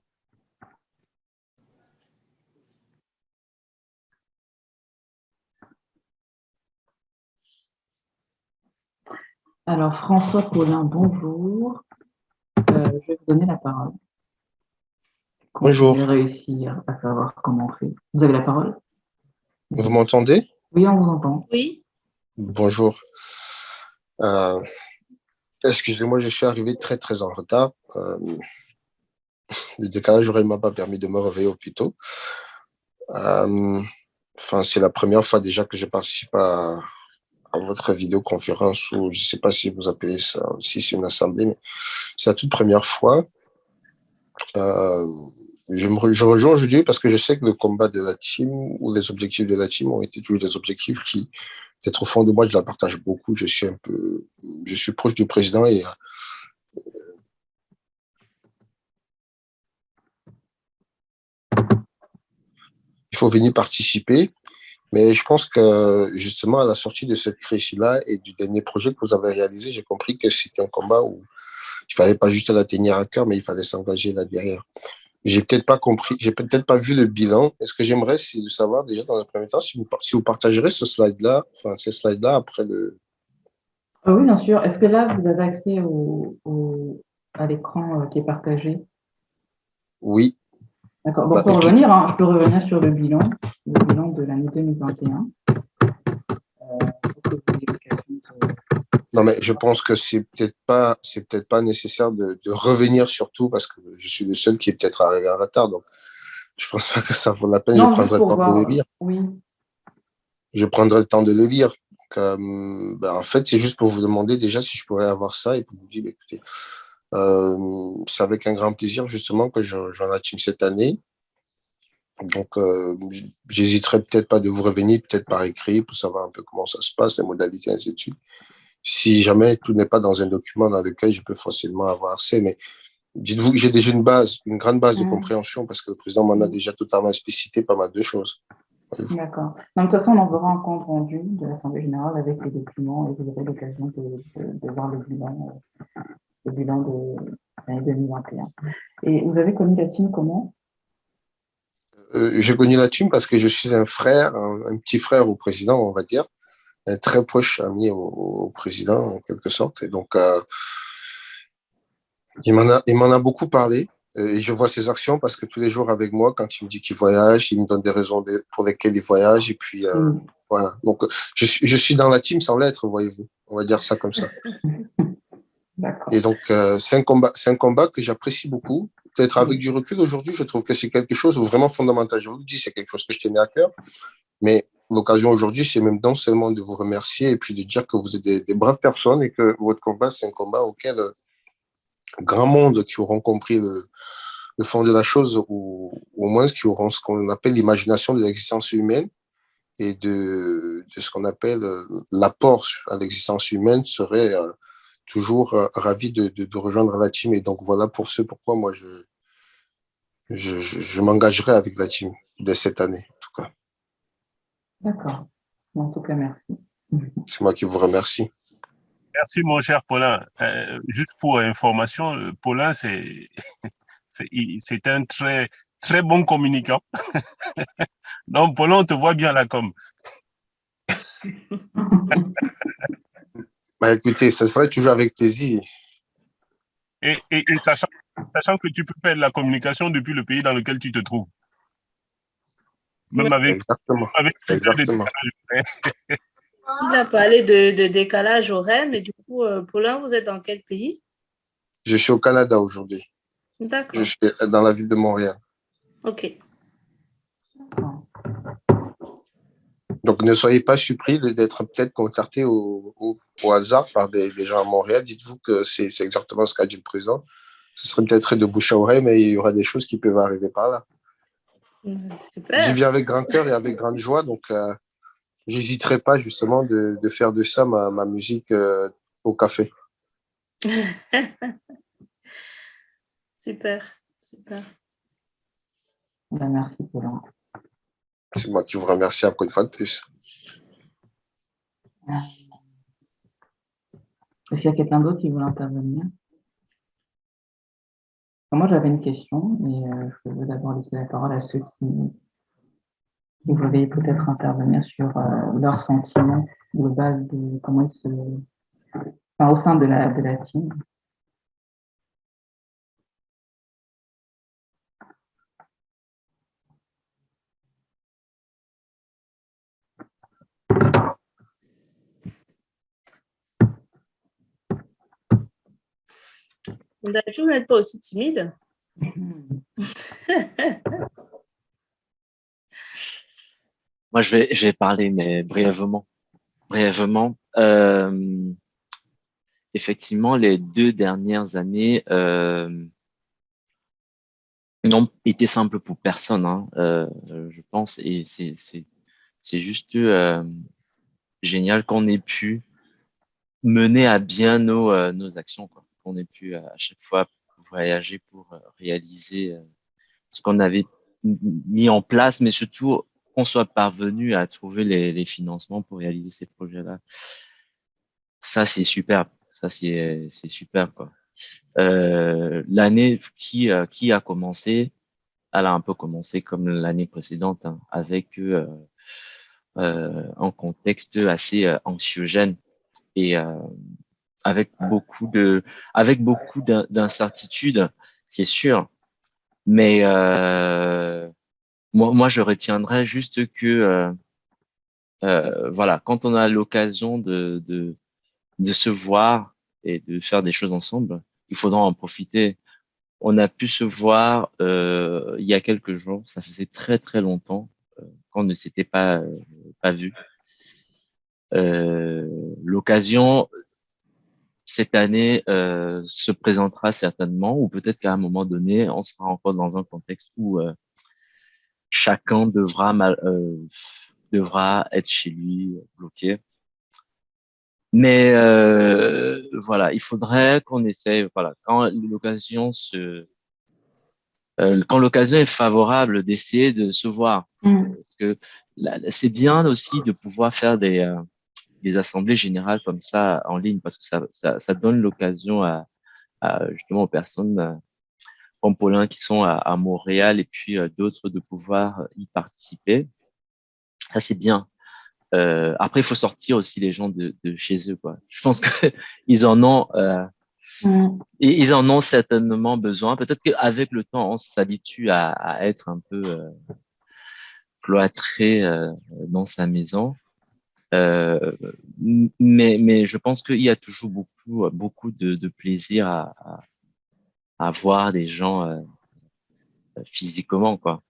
Alors, François Paulin, bonjour. Je vais vous donner la parole. Bonjour. Vous allez réussir à savoir comment on fait. Vous avez la parole? Vous m'entendez? Oui, on vous entend. Oui. Bonjour. Excusez-moi, je suis arrivé très, très en retard. Le décalage ne m'a pas permis de me réveiller au plus tôt. C'est la première fois déjà que je participe à votre vidéoconférence, ou je ne sais pas si vous appelez ça aussi, c'est une assemblée, mais c'est la toute première fois. Je rejoins aujourd'hui parce que je sais que le combat de la team ou les objectifs de la team ont été toujours des objectifs qui, peut-être au fond de moi, je la partage beaucoup. Je suis proche du président et il faut venir participer. Mais je pense que justement, à la sortie de cette crise-là et du dernier projet que vous avez réalisé, j'ai compris que c'était un combat où il ne fallait pas juste la tenir à cœur, mais il fallait s'engager là derrière. J'ai peut-être pas compris, j'ai peut-être pas vu le bilan. Et ce que j'aimerais, c'est de savoir déjà dans un premier temps si vous partagerez ces slides-là après le. Oui, bien sûr. Est-ce que là, vous avez accès à l'écran qui est partagé? Oui. D'accord. Bon, je peux revenir sur le bilan de l'année 2021. Non, mais je pense que c'est peut-être pas nécessaire de revenir sur tout parce que je suis le seul qui est peut-être arrivé en retard. Donc, je pense pas que ça vaut la peine. Non, je prendrai le temps de le lire. Oui. Je prendrai le temps de le lire. En fait, c'est juste pour vous demander déjà si je pourrais avoir ça et pour vous dire, écoutez, c'est avec un grand plaisir justement que j'en team cette année. Donc, j'hésiterai peut-être pas de vous revenir, peut-être par écrit, pour savoir un peu comment ça se passe, les modalités, ainsi de suite. Si jamais tout n'est pas dans un document dans lequel je peux facilement avoir accès, mais dites-vous que j'ai déjà une grande base de compréhension parce que le président m'en a déjà totalement explicité pas mal de choses. D'accord. De toute façon, on enverra un compte rendu de l'Assemblée générale avec les documents et vous aurez l'occasion de voir le bilan de l'année 2021. Et vous avez connu la team comment? J'ai connu la team parce que je suis un frère, un petit frère au président, on va dire, un très proche ami au président en quelque sorte. Et donc, il m'en a beaucoup parlé. Et je vois ses actions parce que tous les jours avec moi, quand il me dit qu'il voyage, il me donne des raisons pour lesquelles il voyage. Et puis, voilà. Donc, je suis dans la team sans l'être, voyez-vous. On va dire ça comme ça. Et donc, c'est un combat que j'apprécie beaucoup. Peut-être avec du recul aujourd'hui, je trouve que c'est quelque chose de vraiment fondamental. Je vous le dis, c'est quelque chose que je tenais à cœur. Mais l'occasion aujourd'hui, c'est même non seulement de vous remercier et puis de dire que vous êtes des braves personnes et que votre combat, c'est un combat auquel grand monde qui auront compris le fond de la chose, ou au moins qui auront ce qu'on appelle l'imagination de l'existence humaine et de ce qu'on appelle l'apport à l'existence humaine, serait toujours ravi de rejoindre la team. Et donc voilà pourquoi moi je m'engagerai avec la team dès cette année, en tout cas. D'accord. En tout cas, merci. C'est moi qui vous remercie. Merci, mon cher Paulin. Juste pour information, Paulin, c'est un très, très bon communicant. Donc, Paulin, on te voit bien là comme. Écoutez, ce serait toujours avec plaisir. Et sachant que tu peux faire de la communication depuis le pays dans lequel tu te trouves. Même avec. Exactement. Exactement. Il a parlé de décalage horaire, mais du coup, Paulin, vous êtes dans quel pays? Je suis au Canada aujourd'hui. D'accord. Je suis dans la ville de Montréal. OK. Donc, ne soyez pas surpris d'être peut-être contacté au hasard par des gens à Montréal. Dites-vous que c'est exactement ce qu'a dit le président. Ce serait peut-être de bouche à oreille, mais il y aura des choses qui peuvent arriver par là. Super. J'y viens avec grand cœur et avec grande joie. Donc, j'hésiterai pas justement de faire de ça ma musique au café. Super, super. Merci, Paulin. C'est moi qui vous remercie encore une fois de plus. Est-ce qu'il y a quelqu'un d'autre qui veut intervenir? Moi, j'avais une question, mais je veux d'abord laisser la parole à ceux qui voulaient peut-être intervenir sur leur sentiment global de comment ils au sein de la team. Vous n'êtes pas aussi timide. Moi, je vais parler, mais brièvement. Effectivement, les 2 dernières années n'ont été simples pour personne, hein, je pense, et c'est juste génial qu'on ait pu mener à bien nos actions, quoi. Qu'on ait pu à chaque fois voyager pour réaliser ce qu'on avait mis en place, mais surtout qu'on soit parvenu à trouver les financements pour réaliser ces projets-là. Ça, c'est superbe. Ça, c'est super, quoi. L'année qui a commencé, elle a un peu commencé comme l'année précédente, hein, avec un contexte assez anxiogène et avec beaucoup d'incertitudes, c'est sûr. Mais moi, je retiendrai juste que voilà, quand on a l'occasion de se voir et de faire des choses ensemble, il faudra en profiter. On a pu se voir il y a quelques jours, ça faisait très très longtemps qu'on ne s'était pas vu. L'occasion cette année se présentera certainement, ou peut-être qu'à un moment donné, on sera encore dans un contexte où chacun devra être chez lui, bloqué. Mais voilà, il faudrait qu'on essaye, voilà, quand l'occasion est favorable, d'essayer de se voir. Parce que c'est bien aussi de pouvoir faire des assemblées générales comme ça en ligne, parce que ça donne l'occasion justement aux personnes comme Paulin qui sont à Montréal et puis d'autres de pouvoir y participer. Ça, c'est bien. Après, il faut sortir aussi les gens de chez eux, quoi. Je pense que ils en ont certainement besoin. Peut-être qu'avec le temps, on s'habitue à être un peu cloîtré dans sa maison. Mais je pense qu'il y a toujours beaucoup de plaisir à voir des gens physiquement, quoi.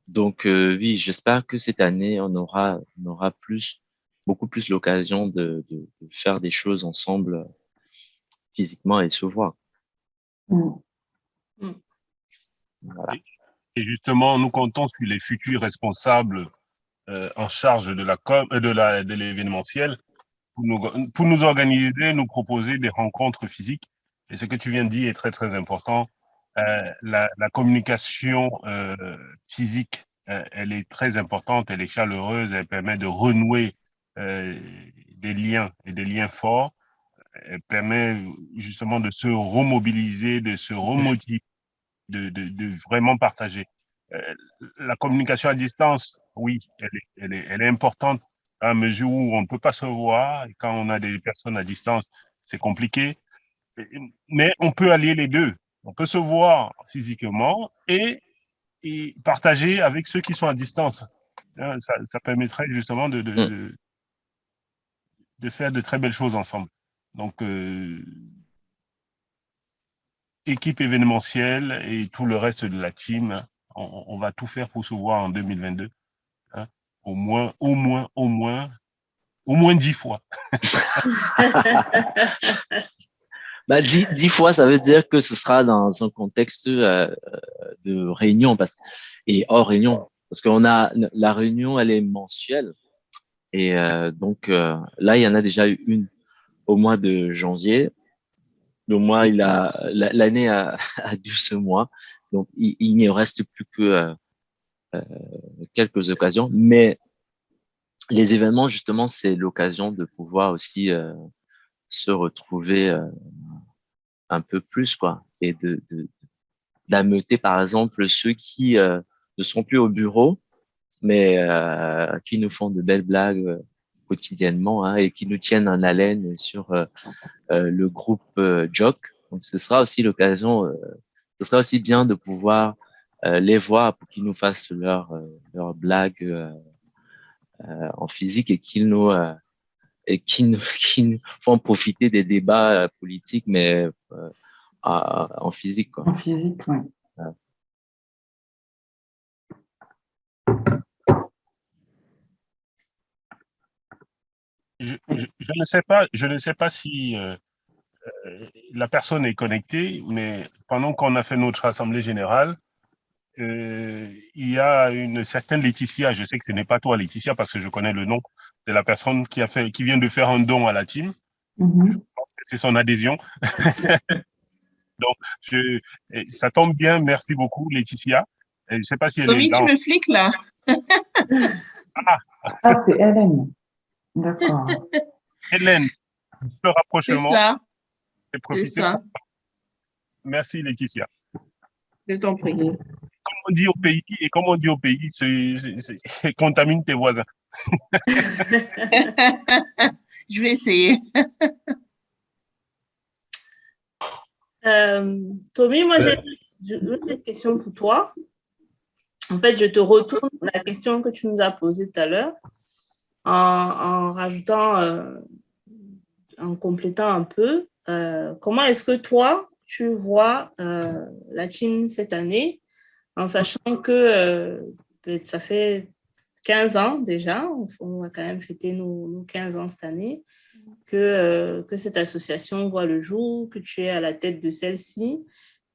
Donc oui, j'espère que cette année on aura beaucoup plus l'occasion de faire des choses ensemble physiquement et se voir. Voilà. Et justement, nous comptons sur les futurs responsables en charge de la de l'événementiel pour nous organiser, nous proposer des rencontres physiques. Et ce que tu viens de dire est très très important. La communication physique, elle est très importante, elle est chaleureuse, elle permet de renouer des liens et des liens forts. Elle permet justement de se remobiliser, de se remotiver, de vraiment partager. La communication à distance, oui, elle est importante à mesure où on ne peut pas se voir. Et quand on a des personnes à distance, c'est compliqué. Mais on peut allier les deux. On peut se voir physiquement et partager avec ceux qui sont à distance. Ça permettrait justement de faire de très belles choses ensemble. Donc, équipe événementielle et tout le reste de la team, on va tout faire pour se voir en 2022. Hein, au moins 10 fois. 10 fois, ça veut dire que ce sera dans un contexte de réunion et hors réunion. Parce qu'on a la réunion, elle est mensuelle. Et donc là, il y en a déjà eu une au mois de janvier. L'année a 12 mois. Donc, il ne reste plus que quelques occasions. Mais les événements, justement, c'est l'occasion de pouvoir aussi se retrouver un peu plus, quoi. Et d'ameuter, par exemple, ceux qui ne sont plus au bureau, mais qui nous font de belles blagues quotidiennement, hein, et qui nous tiennent en haleine sur le groupe Jock. Donc, ce sera aussi l'occasion, ce sera aussi bien de pouvoir les voir pour qu'ils nous fassent leurs blagues en physique et qu'ils nous font profiter des débats politiques, mais en physique, quoi. En physique, oui. Je ne sais pas si la personne est connectée, mais pendant qu'on a fait notre assemblée générale, il y a une certaine Laetitia, je sais que ce n'est pas toi Laetitia parce que je connais le nom de la personne qui vient de faire un don à la team. C'est son adhésion. Donc, ça tombe bien, merci beaucoup Laetitia. Je ne sais pas si elle Tommy, est là. tu me fliques là. Ah, c'est Hélène. D'accord. Hélène, le rapprochement. C'est ça. C'est ça. Merci Laetitia. Je t'en prie. Comme on dit au pays, contamine tes voisins. Je vais essayer. Tommy, moi, une question pour toi. En fait, je te retourne la question que tu nous as posée tout à l'heure en rajoutant, en complétant un peu. Comment est-ce que toi, tu vois la team cette année, en sachant que ça fait 15 ans déjà, on va quand même fêter nos 15 ans cette année, que cette association voit le jour, que tu es à la tête de celle-ci.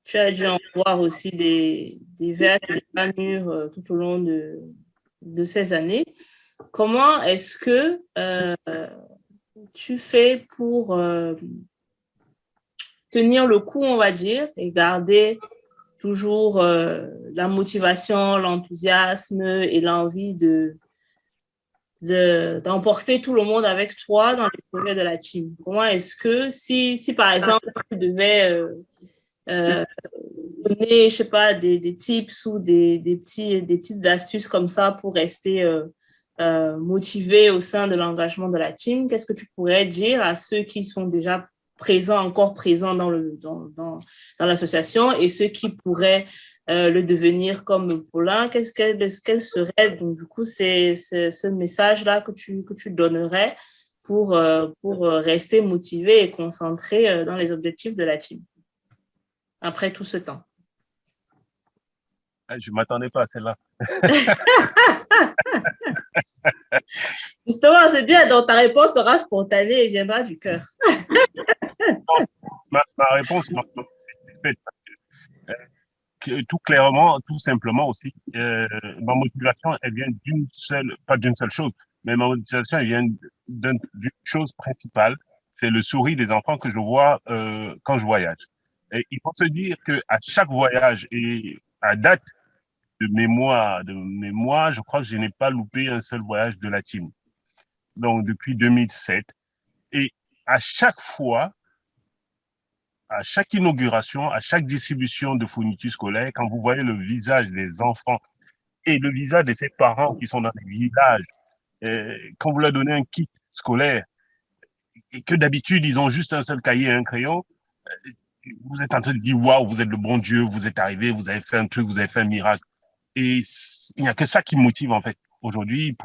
Tu as dû en voir aussi des verts et des pas mûrs tout au long de ces années. Comment est-ce que tu fais pour tenir le coup, on va dire, et garder toujours la motivation, l'enthousiasme et l'envie d'emporter tout le monde avec toi dans les projets de la team? Comment est-ce que, si par exemple, tu devais donner, je sais pas, des tips ou des petites astuces comme ça pour rester motivé au sein de l'engagement de la team, qu'est-ce que tu pourrais dire à ceux qui sont déjà encore présents dans l'association et ceux qui pourraient le devenir comme Paulin? Quel serait donc du coup ce message-là que tu donnerais pour rester motivé et concentré dans les objectifs de la team après tout ce temps? Je ne m'attendais pas à celle-là. Justement, c'est bien, donc ta réponse sera spontanée et viendra du cœur. Ma réponse, tout clairement, tout simplement aussi, ma motivation, elle vient pas d'une seule chose, mais ma motivation, elle vient d'une chose principale, c'est le sourire des enfants que je vois quand je voyage. Et il faut se dire qu'à chaque voyage et à date de mémoire, je crois que je n'ai pas loupé un seul voyage de la team. Donc, depuis 2007. Et à chaque fois, à chaque inauguration, à chaque distribution de fournitures scolaires, quand vous voyez le visage des enfants et le visage de ces parents qui sont dans les villages, quand vous leur donnez un kit scolaire et que d'habitude, ils ont juste un seul cahier et un crayon, vous êtes en train de dire, waouh, vous êtes le bon Dieu, vous êtes arrivé, vous avez fait un truc, vous avez fait un miracle. Et il n'y a que ça qui me motive, en fait. Aujourd'hui,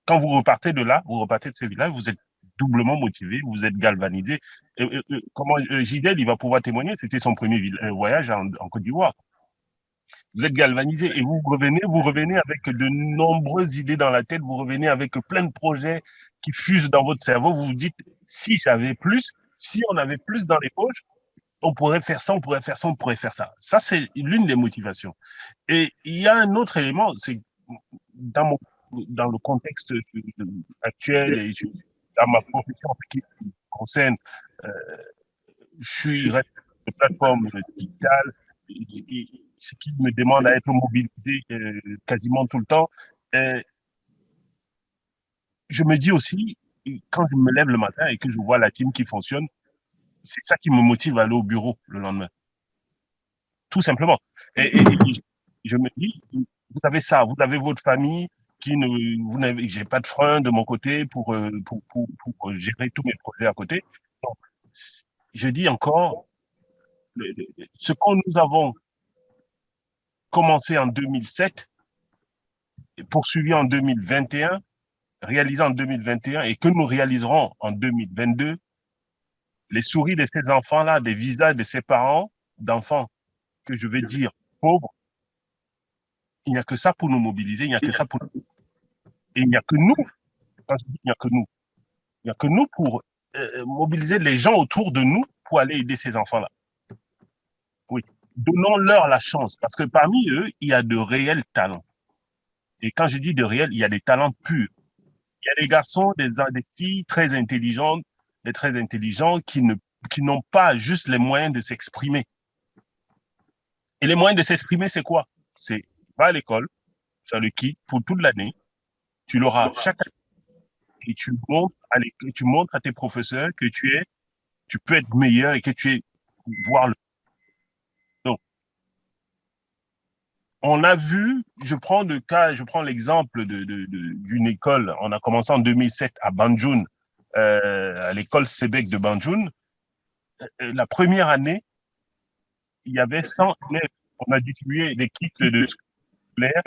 quand vous repartez de là, vous repartez de ce village, vous êtes doublement motivé, vous êtes galvanisé. Gidel, il va pouvoir témoigner, c'était son premier voyage en Côte d'Ivoire. Vous êtes galvanisé et vous revenez avec de nombreuses idées dans la tête, vous revenez avec plein de projets qui fusent dans votre cerveau. Vous vous dites, si j'avais plus, si on avait plus dans les poches, on pourrait faire ça, on pourrait faire ça, on pourrait faire ça. Ça, c'est l'une des motivations. Et il y a un autre élément, c'est dans le contexte actuel et dans ma profession qui me concerne, je suis responsable de plateforme digitale, ce qui me demande à être mobilisé quasiment tout le temps. Je me dis aussi, quand je me lève le matin et que je vois la team qui fonctionne, c'est ça qui me motive à aller au bureau le lendemain. Tout simplement. Et je me dis, vous avez ça, vous avez votre famille j'ai pas de frein de mon côté pour gérer tous mes projets à côté. Donc, je dis encore, ce que nous avons commencé en 2007, poursuivi en 2021, réalisé en 2021 et que nous réaliserons en 2022, les souris de ces enfants-là, des visages de ces parents d'enfants que je vais dire pauvres, il n'y a que ça pour nous mobiliser, il n'y a que ça pour nous. Et il n'y a que nous, quand je dis il n'y a que nous, il n'y a que nous pour mobiliser les gens autour de nous pour aller aider ces enfants-là. Oui, donnons-leur la chance, parce que parmi eux, il y a de réels talents. Et quand je dis de réels, il y a des talents purs. Il y a des garçons, des filles très intelligentes, des très intelligents qui n'ont pas juste les moyens de s'exprimer. Et les moyens de s'exprimer, c'est quoi? C'est va à l'école, tu as le kit pour toute l'année, tu l'auras chaque année et tu montres à tes professeurs que tu peux être meilleur et que tu es voir le. Donc, on a vu, je prends l'exemple d'une école. On a commencé en 2007 à Banjul, à l'école Sébec de Banjul. La première année, il y avait 100 élèves on a distribué des kits de scolaire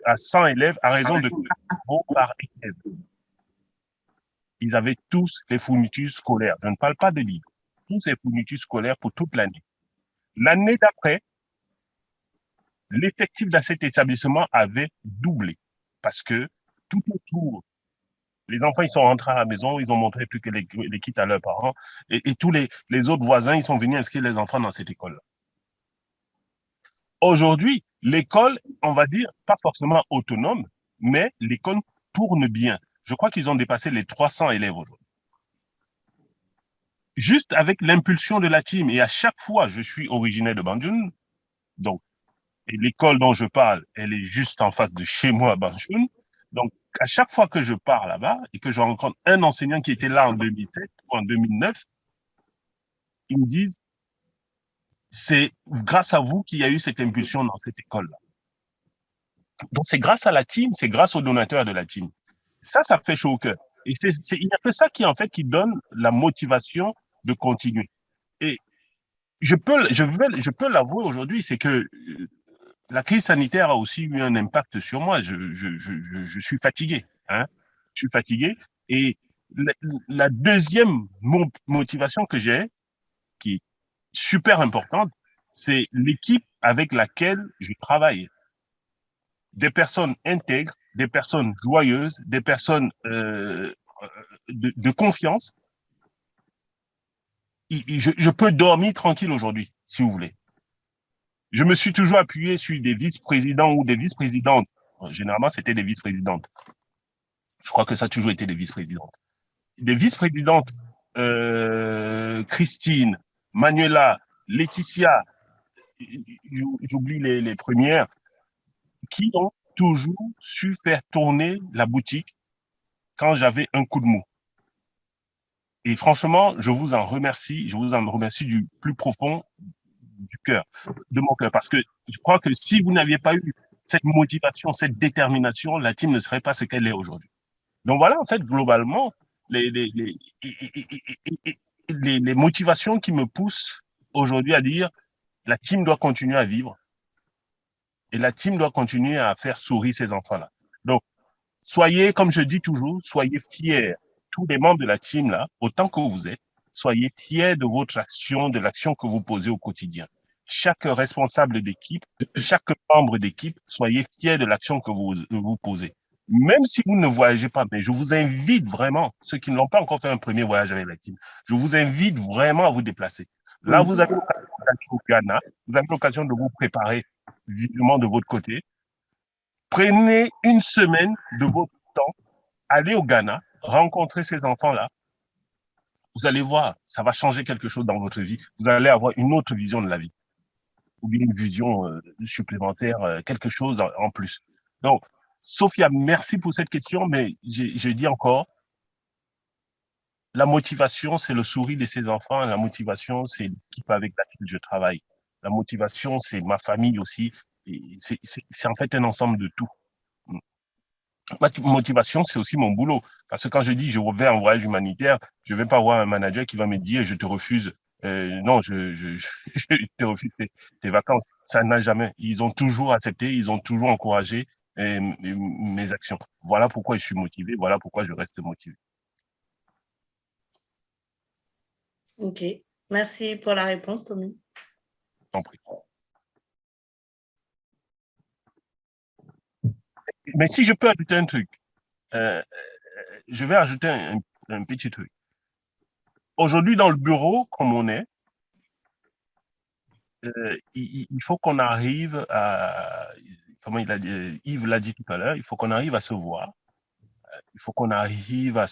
à 100 élèves à raison de 4 euros par élève. Ils avaient tous les fournitures scolaires. Je ne parle pas de livres. Tous les fournitures scolaires pour toute l'année. L'année d'après, l'effectif de cet établissement avait doublé parce que tout autour, les enfants, ils sont rentrés à la maison, ils ont montré plus que les kits à leurs parents et tous les autres voisins, ils sont venus inscrire les enfants dans cette école-là. Aujourd'hui, l'école, on va dire, pas forcément autonome, mais l'école tourne bien. Je crois qu'ils ont dépassé les 300 élèves aujourd'hui. Juste avec l'impulsion de la team, et à chaque fois, je suis originaire de Banjul, donc, et l'école dont je parle, elle est juste en face de chez moi à Banjul. Donc, à chaque fois que je pars là-bas et que je rencontre un enseignant qui était là en 2007 ou en 2009, ils me disent, c'est grâce à vous qu'il y a eu cette impulsion dans cette école-là. Donc, c'est grâce à la team, c'est grâce aux donateurs de la team. Ça fait chaud au cœur. Et il n'y a que ça qui donne la motivation de continuer. Et je peux l'avouer aujourd'hui, c'est que la crise sanitaire a aussi eu un impact sur moi. Je suis fatigué. Hein? Je suis fatigué. Et la deuxième motivation que j'ai, qui est super importante, c'est l'équipe avec laquelle je travaille. Des personnes intègres, des personnes joyeuses, des personnes de confiance. Je peux dormir tranquille aujourd'hui, si vous voulez. Je me suis toujours appuyé sur des vice-présidents ou des vice-présidentes. Généralement, c'était des vice-présidentes. Je crois que ça a toujours été des vice-présidentes. Des vice-présidentes, Christine, Manuela, Laetitia, j'oublie les premières, qui ont toujours su faire tourner la boutique quand j'avais un coup de mou. Et franchement, je vous en remercie du plus profond du cœur, de mon cœur, parce que je crois que si vous n'aviez pas eu cette motivation, cette détermination, la team ne serait pas ce qu'elle est aujourd'hui. Donc voilà, en fait, globalement, les motivations qui me poussent aujourd'hui à dire la team doit continuer à vivre et la team doit continuer à faire sourire ces enfants-là. Donc, soyez, comme je dis toujours, soyez fiers, tous les membres de la team là, autant que vous êtes, soyez fiers de votre action, de l'action que vous posez au quotidien. Chaque responsable d'équipe, chaque membre d'équipe, soyez fiers de l'action que vous posez. Même si vous ne voyagez pas, mais je vous invite vraiment, ceux qui ne l'ont pas encore fait un premier voyage avec la team, je vous invite vraiment à vous déplacer. Là, vous avez l'occasion d'aller au Ghana, vous avez l'occasion de vous préparer vivement de votre côté. Prenez une semaine de votre temps, allez au Ghana, rencontrer ces enfants-là. Vous allez voir, ça va changer quelque chose dans votre vie. Vous allez avoir une autre vision de la vie, ou bien une vision supplémentaire, quelque chose en plus. Donc, Sophia, merci pour cette question, mais je dis encore, la motivation, c'est le sourire de ces enfants. La motivation, c'est l'équipe avec laquelle je travaille. La motivation, c'est ma famille aussi. C'est en fait un ensemble de tout. Ma motivation, c'est aussi mon boulot. Parce que quand je dis je vais en voyage humanitaire, je ne vais pas voir un manager qui va me dire je te refuse. Non, je te refuse tes vacances. Ça n'a jamais. Ils ont toujours accepté, ils ont toujours encouragé mes actions. Voilà pourquoi je suis motivé, voilà pourquoi je reste motivé. Ok, merci pour la réponse, Tommy. T'en prie. Mais si je peux ajouter un truc, je vais ajouter un petit truc. Aujourd'hui, dans le bureau, comme on est, il faut qu'on arrive à, comment il a dit, Yves l'a dit tout à l'heure, il faut qu'on arrive à se voir. Il faut qu'on arrive à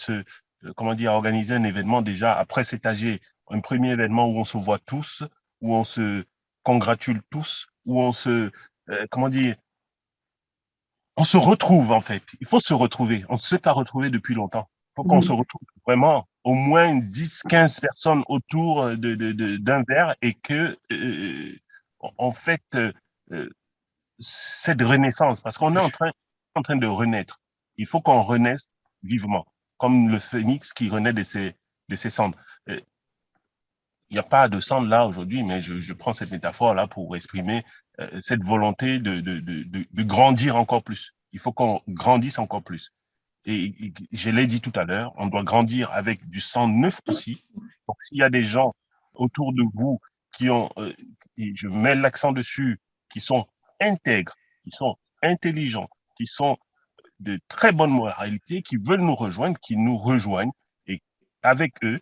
à organiser un événement déjà après cet AG, un premier événement où on se voit tous, où on se congratule tous, où on se, on se retrouve en fait. Il faut se retrouver. On ne s'est pas retrouvé depuis longtemps. Il faut qu'on se retrouve vraiment au moins 10, 15 personnes autour d'un verre et que, en fait, cette renaissance, parce qu'on est en train de renaître. Il faut qu'on renaisse vivement, comme le phénix qui renaît de ses cendres. Il n'y a pas de cendres là aujourd'hui, mais je prends cette métaphore là pour exprimer cette volonté de grandir encore plus. Il faut qu'on grandisse encore plus. Et je l'ai dit tout à l'heure, on doit grandir avec du sang neuf aussi. Donc, s'il y a des gens autour de vous qui ont, et je mets l'accent dessus, qui sont intègres, qui sont intelligents, qui sont de très bonne moralité, qui veulent nous rejoindre, qui nous rejoignent. Et avec eux,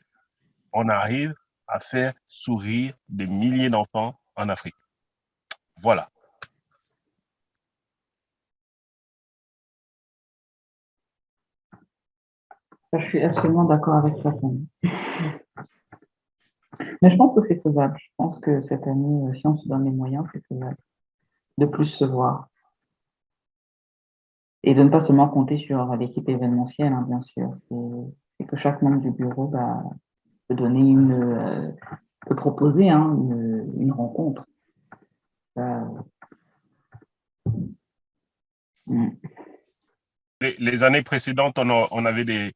on arrive à faire sourire des milliers d'enfants en Afrique. Voilà. Je suis absolument d'accord avec ça. Mais je pense que c'est faisable. Je pense que cette année, si on se donne les moyens, c'est faisable de plus se voir. Et de ne pas seulement compter sur l'équipe événementielle, hein, bien sûr. C'est que chaque membre du bureau peut donner peut proposer une rencontre. Les années précédentes, on avait des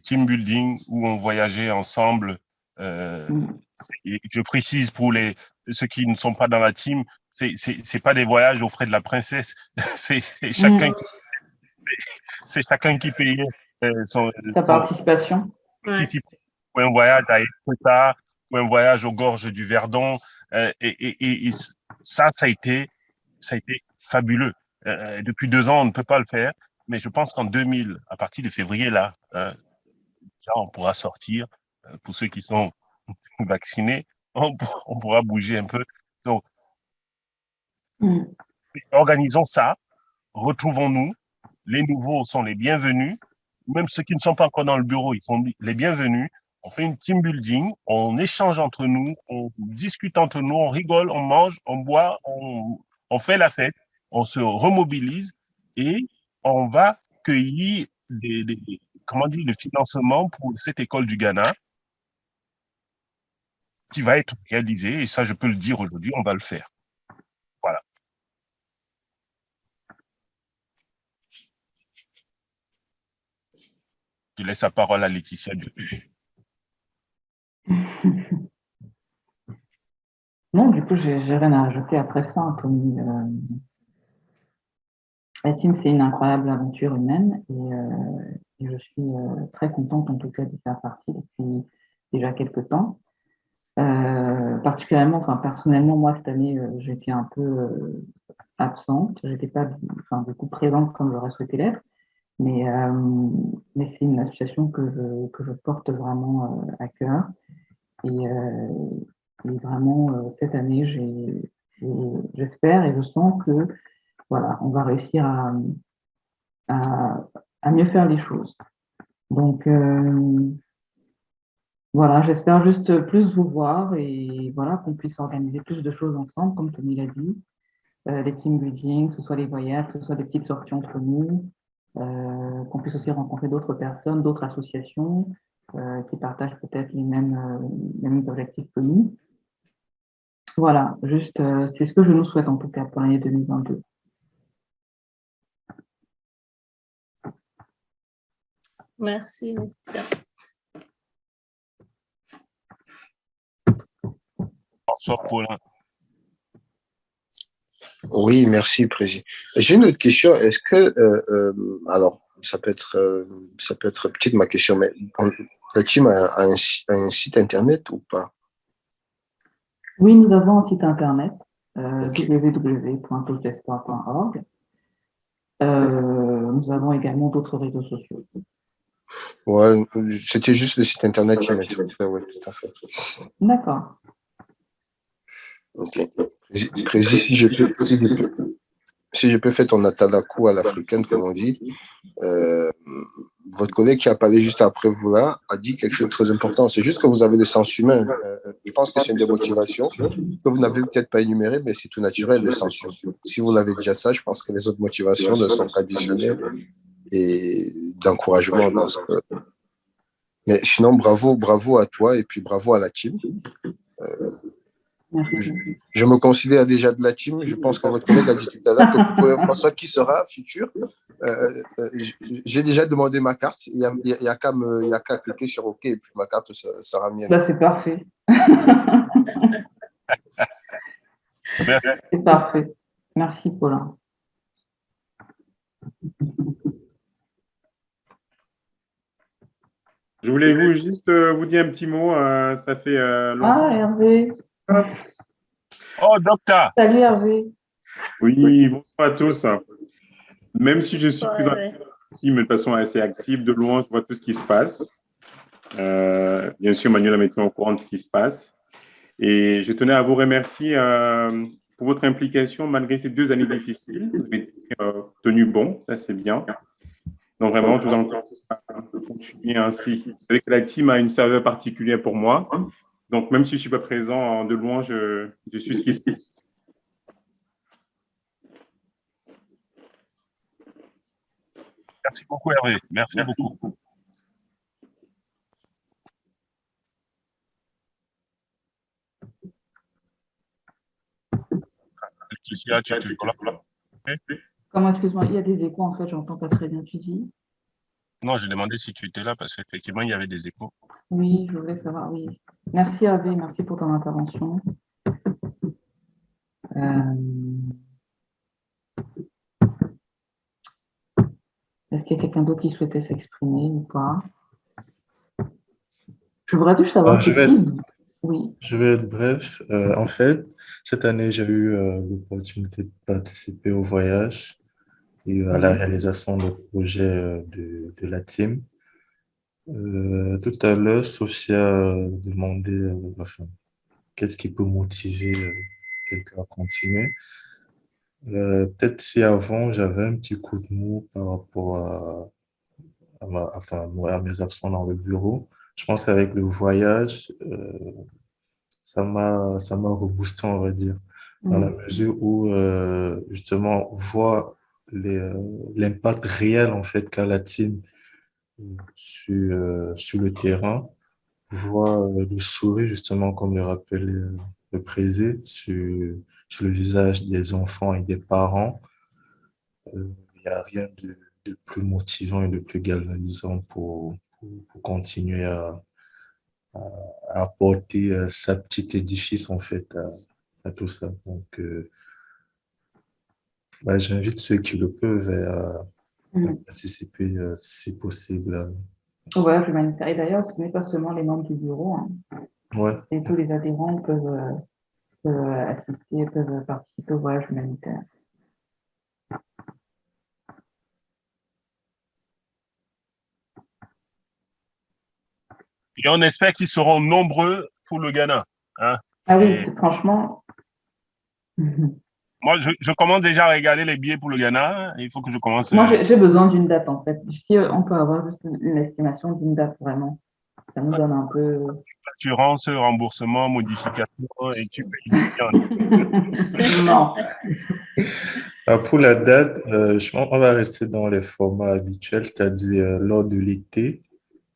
team building où on voyageait ensemble. Et je précise pour ceux qui ne sont pas dans la team, c'est pas des voyages aux frais de la princesse. C'est chacun qui payait sa participation. Pour un voyage à Etretat, pour un voyage aux gorges du Verdon. Et ça a été fabuleux. Depuis 2 ans, on ne peut pas le faire. Mais je pense qu'en 2000, à partir de février, là, on pourra sortir. Pour ceux qui sont vaccinés, on pourra bouger un peu. Donc, organisons ça, retrouvons-nous. Les nouveaux sont les bienvenus. Même ceux qui ne sont pas encore dans le bureau, ils sont les bienvenus. On fait une team building, on échange entre nous, on discute entre nous, on rigole, on mange, on boit, on fait la fête, on se remobilise et on va cueillir le financement pour cette école du Ghana qui va être réalisée. Et ça, je peux le dire aujourd'hui, on va le faire. Voilà. Je laisse la parole à Laetitia. Non, du coup, j'ai rien à ajouter après ça, Anthony. La team, c'est une incroyable aventure humaine et je suis très contente en tout cas d'y faire partie depuis déjà quelques temps. Particulièrement, personnellement, moi, cette année, j'étais un peu absente. Je n'étais pas du coup présente comme j'aurais souhaité l'être. Mais c'est une association que je porte vraiment à cœur. Et vraiment, cette année, j'espère et je sens que voilà, on va réussir à mieux faire les choses. Donc, voilà, j'espère juste plus vous voir et voilà, qu'on puisse organiser plus de choses ensemble, comme Tony l'a dit. Les team building, que ce soit les voyages, que ce soit des petites sorties entre nous, qu'on puisse aussi rencontrer d'autres personnes, d'autres associations qui partagent peut-être les mêmes objectifs que nous. Voilà, juste, c'est ce que je nous souhaite en tout cas pour l'année 2022. Merci. Bonsoir, Paulin. Oui, merci, Président. J'ai une autre question. Est-ce que, alors, ça peut être petite ma question, mais la team a un site internet ou pas? Oui, nous avons un site internet, www.touchespoir.org. Nous avons également d'autres réseaux sociaux. Ouais, c'était juste le site internet qui m'intéressait, oui, tout à fait. D'accord. Ok. Si je peux faire ton atalakou à l'africaine, comme on dit, votre collègue qui a parlé juste après vous là a dit quelque chose de très important. C'est juste que vous avez le sens humain. Je pense que c'est une des motivations que vous n'avez peut-être pas énumérées, mais c'est tout naturel, le sens humain. Si vous l'avez déjà ça, je pense que les autres motivations ne sont qu'additionnelles et d'encouragement dans ce que... Mais sinon, bravo à toi et puis bravo à la team. Je me considère déjà de la team. Je pense que votre collègue a dit tout à l'heure que pour François qui sera futur, j'ai déjà demandé ma carte. Il y a qu'à cliquer sur OK et puis ma carte sera mienne. Là, c'est parfait. Merci. C'est parfait. Merci, Paulin. Je voulais juste vous dire un petit mot. Ça fait longtemps. Ah, Hervé. Oh, docteur. Salut, Hervé. Oui, bonsoir à tous. Même si je suis plus dans Ouais. la team de façon assez active, de loin, je vois tout ce qui se passe. Bien sûr, Manuel a mis au courant de ce qui se passe. Et je tenais à vous remercier pour votre implication malgré ces 2 années difficiles. Vous avez tenu bon, ça c'est bien. Donc vraiment, je vous encourage à continuer ainsi. Vous savez que la team a une saveur particulière pour moi. Donc même si je ne suis pas présent de loin, je suis ce qui se passe. Merci beaucoup, Hervé. Merci beaucoup. Laetitia, tu es toujours là? Comment, excuse-moi, il y a des échos, en fait, j'entends pas très bien, tu dis. Non, je demandais si tu étais là parce qu'effectivement, il y avait des échos. Oui, je voulais savoir, oui. Merci, Hervé, merci pour ton intervention. Est-ce qu'il y a quelqu'un d'autre qui souhaitait s'exprimer ou pas? Je voudrais juste savoir Je vais être, Oui. je vais être bref. En fait, cette année, j'ai eu l'opportunité de participer au voyage et à la réalisation des projets de la team. Tout à l'heure, Sophia demandait enfin, qu'est-ce qui peut motiver quelqu'un à continuer. Peut-être si avant, j'avais un petit coup de mou par rapport à mes absences dans le bureau. Je pense qu'avec le voyage, ça m'a reboosté, on va dire, dans la mesure où, justement, voir l'impact réel, en fait, qu'a la team sur le terrain, voir le sourire, justement, comme le rappelait le président, sur le visage des enfants et des parents. Il n'y a rien de plus motivant et de plus galvanisant pour continuer à apporter sa petite édifice, en fait, à tout ça. Donc, j'invite ceux qui le peuvent à participer, si possible. Au voyage humanitaire. Et d'ailleurs, ce n'est pas seulement les membres du bureau, hein. Ouais. Et tous les adhérents peuvent assister, peuvent participer au voyage humanitaire. Et on espère qu'ils seront nombreux pour le Ghana. Hein. Ah oui, franchement. Moi, je commence déjà à regarder les billets pour le Ghana. Il faut que je commence. Moi, j'ai besoin d'une date, en fait. Si on peut avoir juste une estimation d'une date, vraiment. Ça nous donne un peu... Assurance, remboursement, modification, et tu payes bien. Non. Pour la date, je pense qu'on va rester dans les formats habituels, c'est-à-dire lors de l'été,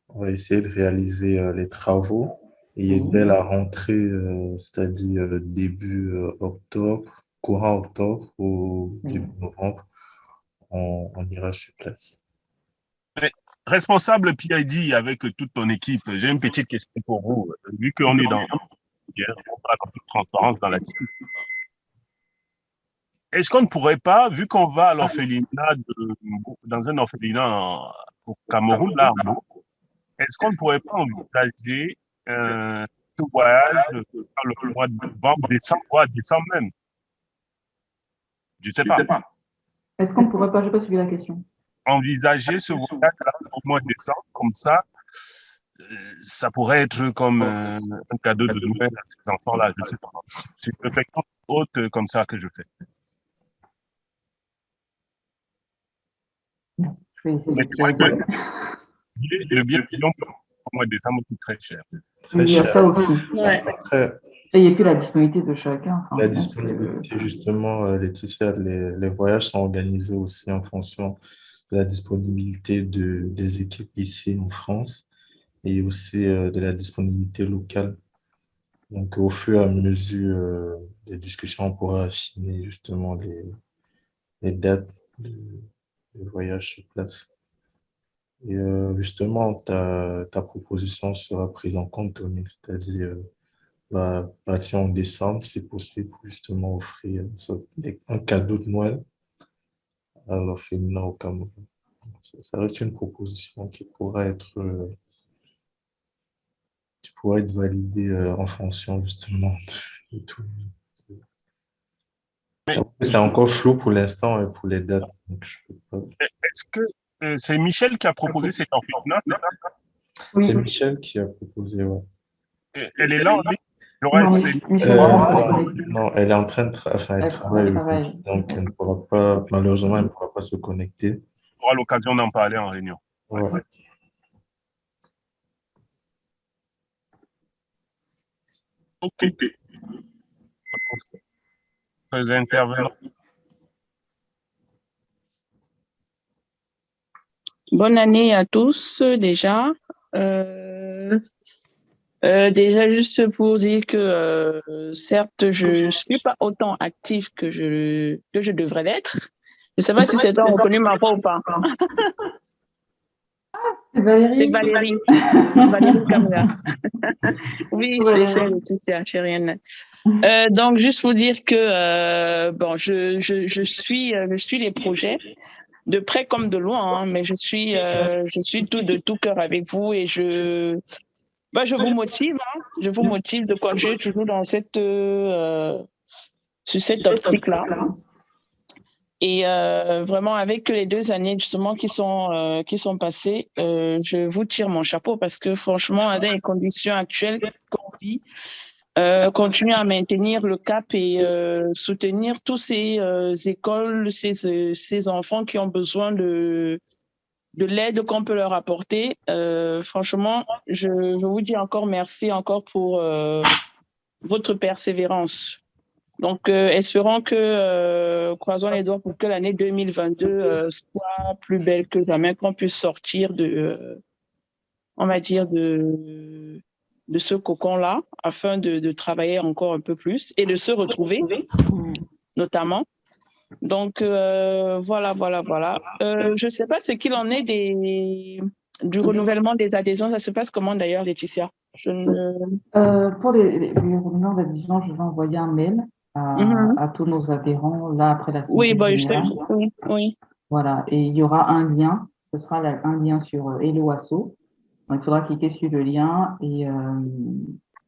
on va essayer de réaliser les travaux et dès la rentrée, c'est-à-dire début octobre, courant octobre ou début novembre, on ira sur place. Responsable PID avec toute ton équipe, j'ai une petite question pour vous. Vu qu'on est dans toute transparence dans la team, est-ce qu'on ne pourrait pas, vu qu'on va à l'orphelinat, dans un orphelinat au Cameroun, là, est-ce qu'on ne pourrait pas envisager un voyage dans le mois de novembre, décembre, voire décembre même? Je ne sais pas. Est-ce qu'on ne pourrait pas, je n'ai pas suivi la question. Envisager ce voyage-là au mois de décembre, comme ça pourrait être comme un cadeau de Noël à ces enfants-là, je ne sais pas. C'est une réflexion haute comme ça que je fais. Je vais essayer le billet d'avion au mois de décembre coûte très cher. Il y a ça aussi. Ouais. Et puis la disponibilité de chacun. Enfin, la disponibilité, justement, Laetitia, les voyages sont organisés aussi en fonction de la disponibilité des équipes ici en France et aussi de la disponibilité locale. Donc, au fur et à mesure des discussions, on pourra affiner justement les dates de voyage sur place. Et justement, ta proposition sera prise en compte, Tony, c'est-à-dire la partie en décembre, c'est possible pour justement offrir un cadeau de Noël à l'orphelinat au Cameroun. Ça reste une proposition qui pourra être validée en fonction justement de tout. C'est encore flou pour l'instant et pour les dates. Donc je peux pas... Est-ce que c'est Michel qui a proposé cette orphelinat? Oui. C'est Michel qui a proposé, ouais. Elle est là en ligne? Non, elle est en train de elle travaille. Donc, elle ne pourra pas, malheureusement, elle ne pourra pas se connecter. On aura l'occasion d'en parler en réunion. Ouais. OK. Intervenants. Bonne année à tous déjà. Déjà, juste pour dire que certes, je ne suis pas autant active que je devrais l'être. Je ne sais pas si c'est toi reconnu ma voix ou pas. C'est Valérie. C'est Valérie. Valérie Kamga. Oui, c'est Laetitia Chérienne. Donc, juste pour dire que bon, je suis les projets de près comme de loin, hein, mais je suis de tout cœur avec vous et je vous motive, hein, je vous motive de continuer toujours dans sur cette optique-là. Et vraiment, avec les 2 années justement qui sont passées, je vous tire mon chapeau parce que franchement, avec les conditions actuelles qu'on vit, continuer à maintenir le cap et soutenir tous ces écoles, ces enfants qui ont besoin de l'aide qu'on peut leur apporter. Franchement, je vous dis encore merci encore pour votre persévérance. Donc, espérons que, croisons les doigts pour que l'année 2022 soit plus belle que jamais, qu'on puisse sortir on va dire, de ce cocon-là, afin de travailler encore un peu plus et de se retrouver, notamment. Donc, voilà. Je ne sais pas ce qu'il en est du renouvellement des adhésions. Ça se passe comment d'ailleurs, Laetitia? Pour les renouvellements d'adhésion, je vais envoyer un mail à tous nos adhérents là après la semaine. Oui, je sais. Oui. Voilà, et il y aura un lien. Ce sera un lien sur Hello Asso. Donc, il faudra cliquer sur le lien et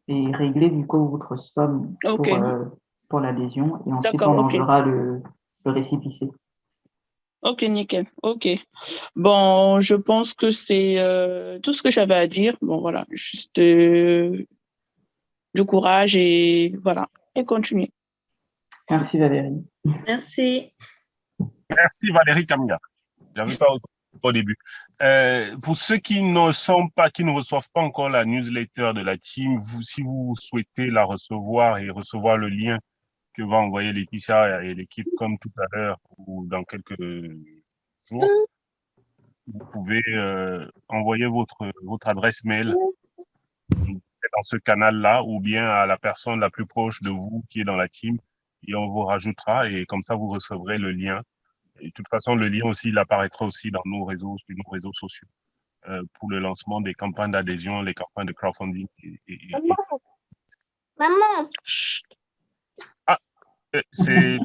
régler du coup votre somme pour l'adhésion. Et ensuite, on enverra le récépissé. Ok, nickel. Ok. Bon, je pense que c'est tout ce que j'avais à dire. Bon, voilà, juste du courage et voilà, et continuer. Merci Valérie. Merci. Merci Valérie Kamga. J'avais pas au début. Pour ceux qui ne reçoivent pas encore la newsletter de la team, si vous souhaitez la recevoir et recevoir le lien que va envoyer Laetitia et l'équipe comme tout à l'heure ou dans quelques jours, vous pouvez envoyer votre adresse mail dans ce canal-là ou bien à la personne la plus proche de vous qui est dans la team et on vous rajoutera et comme ça vous recevrez le lien. Et de toute façon, le lien aussi, il apparaîtra aussi dans nos réseaux sociaux pour le lancement des campagnes d'adhésion, les campagnes de crowdfunding. Maman. Ah, c'est...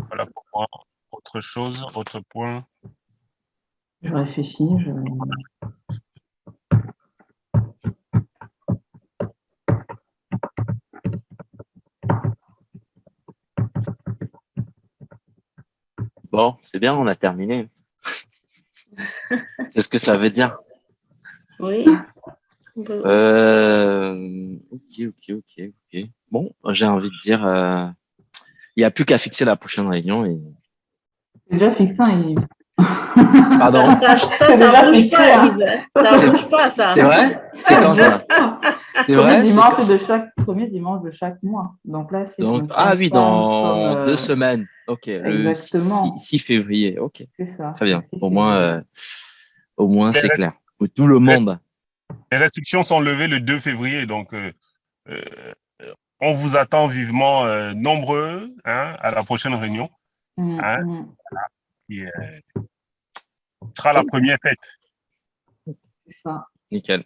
Voilà pour moi. Autre chose, autre point. Je réfléchis. Bon, c'est bien, on a terminé. C'est ce que ça veut dire. Oui. Ok. Bon, j'ai envie de dire, il n'y a plus qu'à fixer la prochaine réunion. C'est déjà fixé, Yves. Pardon. Ça bouge pas, Yves. Ça bouge pas, ça. C'est vrai? C'est quand ça? C'est vrai? Premier dimanche de chaque mois. Donc là, c'est oui, dans 2 semaines. Ok, exactement. Le 6 février. Ok. C'est ça. Très bien. Au moins, c'est clair. pour tout le monde. Les restrictions sont levées le 2 février, donc on vous attend vivement nombreux à la prochaine réunion. Et, ce sera la première fête. C'est ça. Nickel.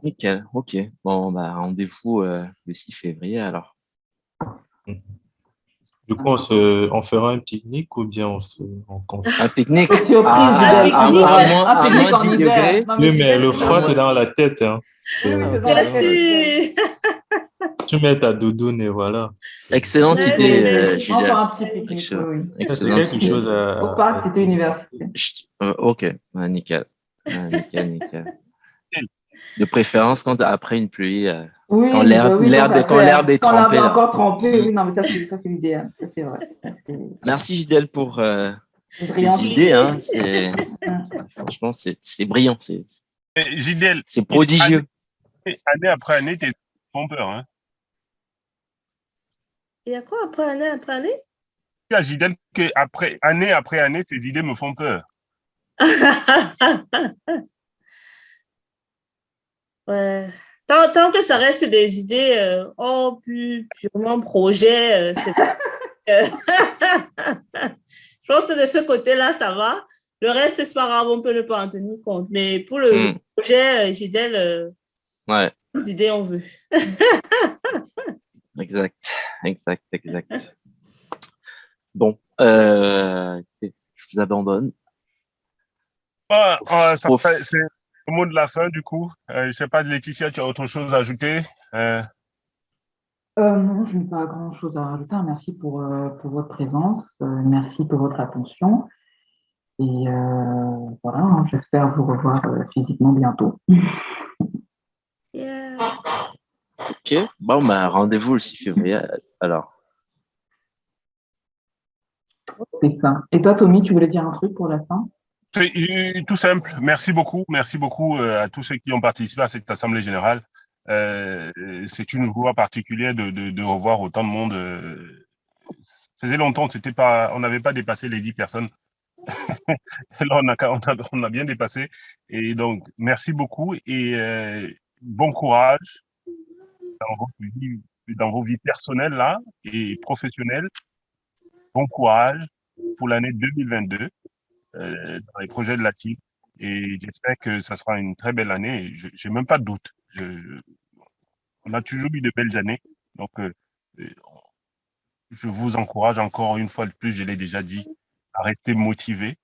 Nickel, ok. Bon, bah, rendez-vous le 6 février alors. Du coup, on fera un pique-nique ou bien on se rencontre? Un pique-nique à moins 10 degrés. Oui, mais le froid, c'est dans la tête. Hein. Bien sûr. Tu mets ta doudoune et voilà. Excellente idée, On Gilles. fera un petit pique-nique, oui. Excellente idée. Au parc, c'était université. Ok, ouais, nickel. Ouais, nickel. De préférence après une pluie, oui, quand l'herbe est trempée. Quand l'herbe est encore trempée, oui, non, mais ça c'est l'idéal, ça c'est vrai. Merci Gidel pour les idées, hein. Franchement, c'est brillant, Gidel, c'est prodigieux. Année après année, t'es trompeur, hein. Il y a quoi après année après année? Il y a Gidel que année après année, ces idées me font peur. Ouais. Tant que ça reste des idées plus purement projet, je pense que de ce côté-là, ça va. Le reste, c'est pas grave, on peut ne pas en tenir compte. Mais pour le projet, Gidel, les idées, on veut. Exact. Bon, je vous abandonne. C'est le mot de la fin, du coup. Je ne sais pas, Laetitia, tu as autre chose à ajouter? Non, je n'ai pas grand-chose à rajouter. Merci pour votre présence. Merci pour votre attention. Et voilà, hein, j'espère vous revoir physiquement bientôt. Ok, bon, bah, rendez-vous le 6 février alors. C'est ça. Et toi, Tommy, tu voulais dire un truc pour la fin? C'est tout simple. Merci beaucoup à tous ceux qui ont participé à cette Assemblée générale. C'est une joie particulière de revoir autant de monde. Ça faisait longtemps, on n'avait pas dépassé les 10 personnes. Là, on a bien dépassé. Et donc, merci beaucoup et bon courage dans vos vies personnelles là, et professionnelles. Bon courage pour l'année 2022 dans les projets de la team. Et j'espère que ça sera une très belle année. Je n'ai même pas de doute. On a toujours eu de belles années. Donc, je vous encourage encore une fois de plus, je l'ai déjà dit, à rester motivé.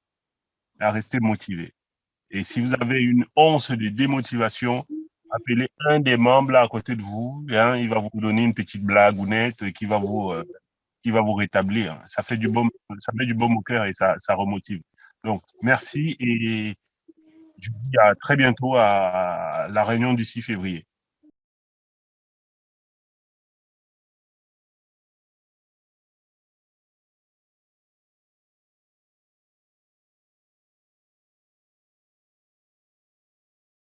Et si vous avez une once de démotivation, appelez un des membres là à côté de vous. Hein, il va vous donner une petite blagounette qui va vous rétablir. Ça fait du baume au cœur et ça remotive. Donc, merci et je vous dis à très bientôt à la réunion du 6 février.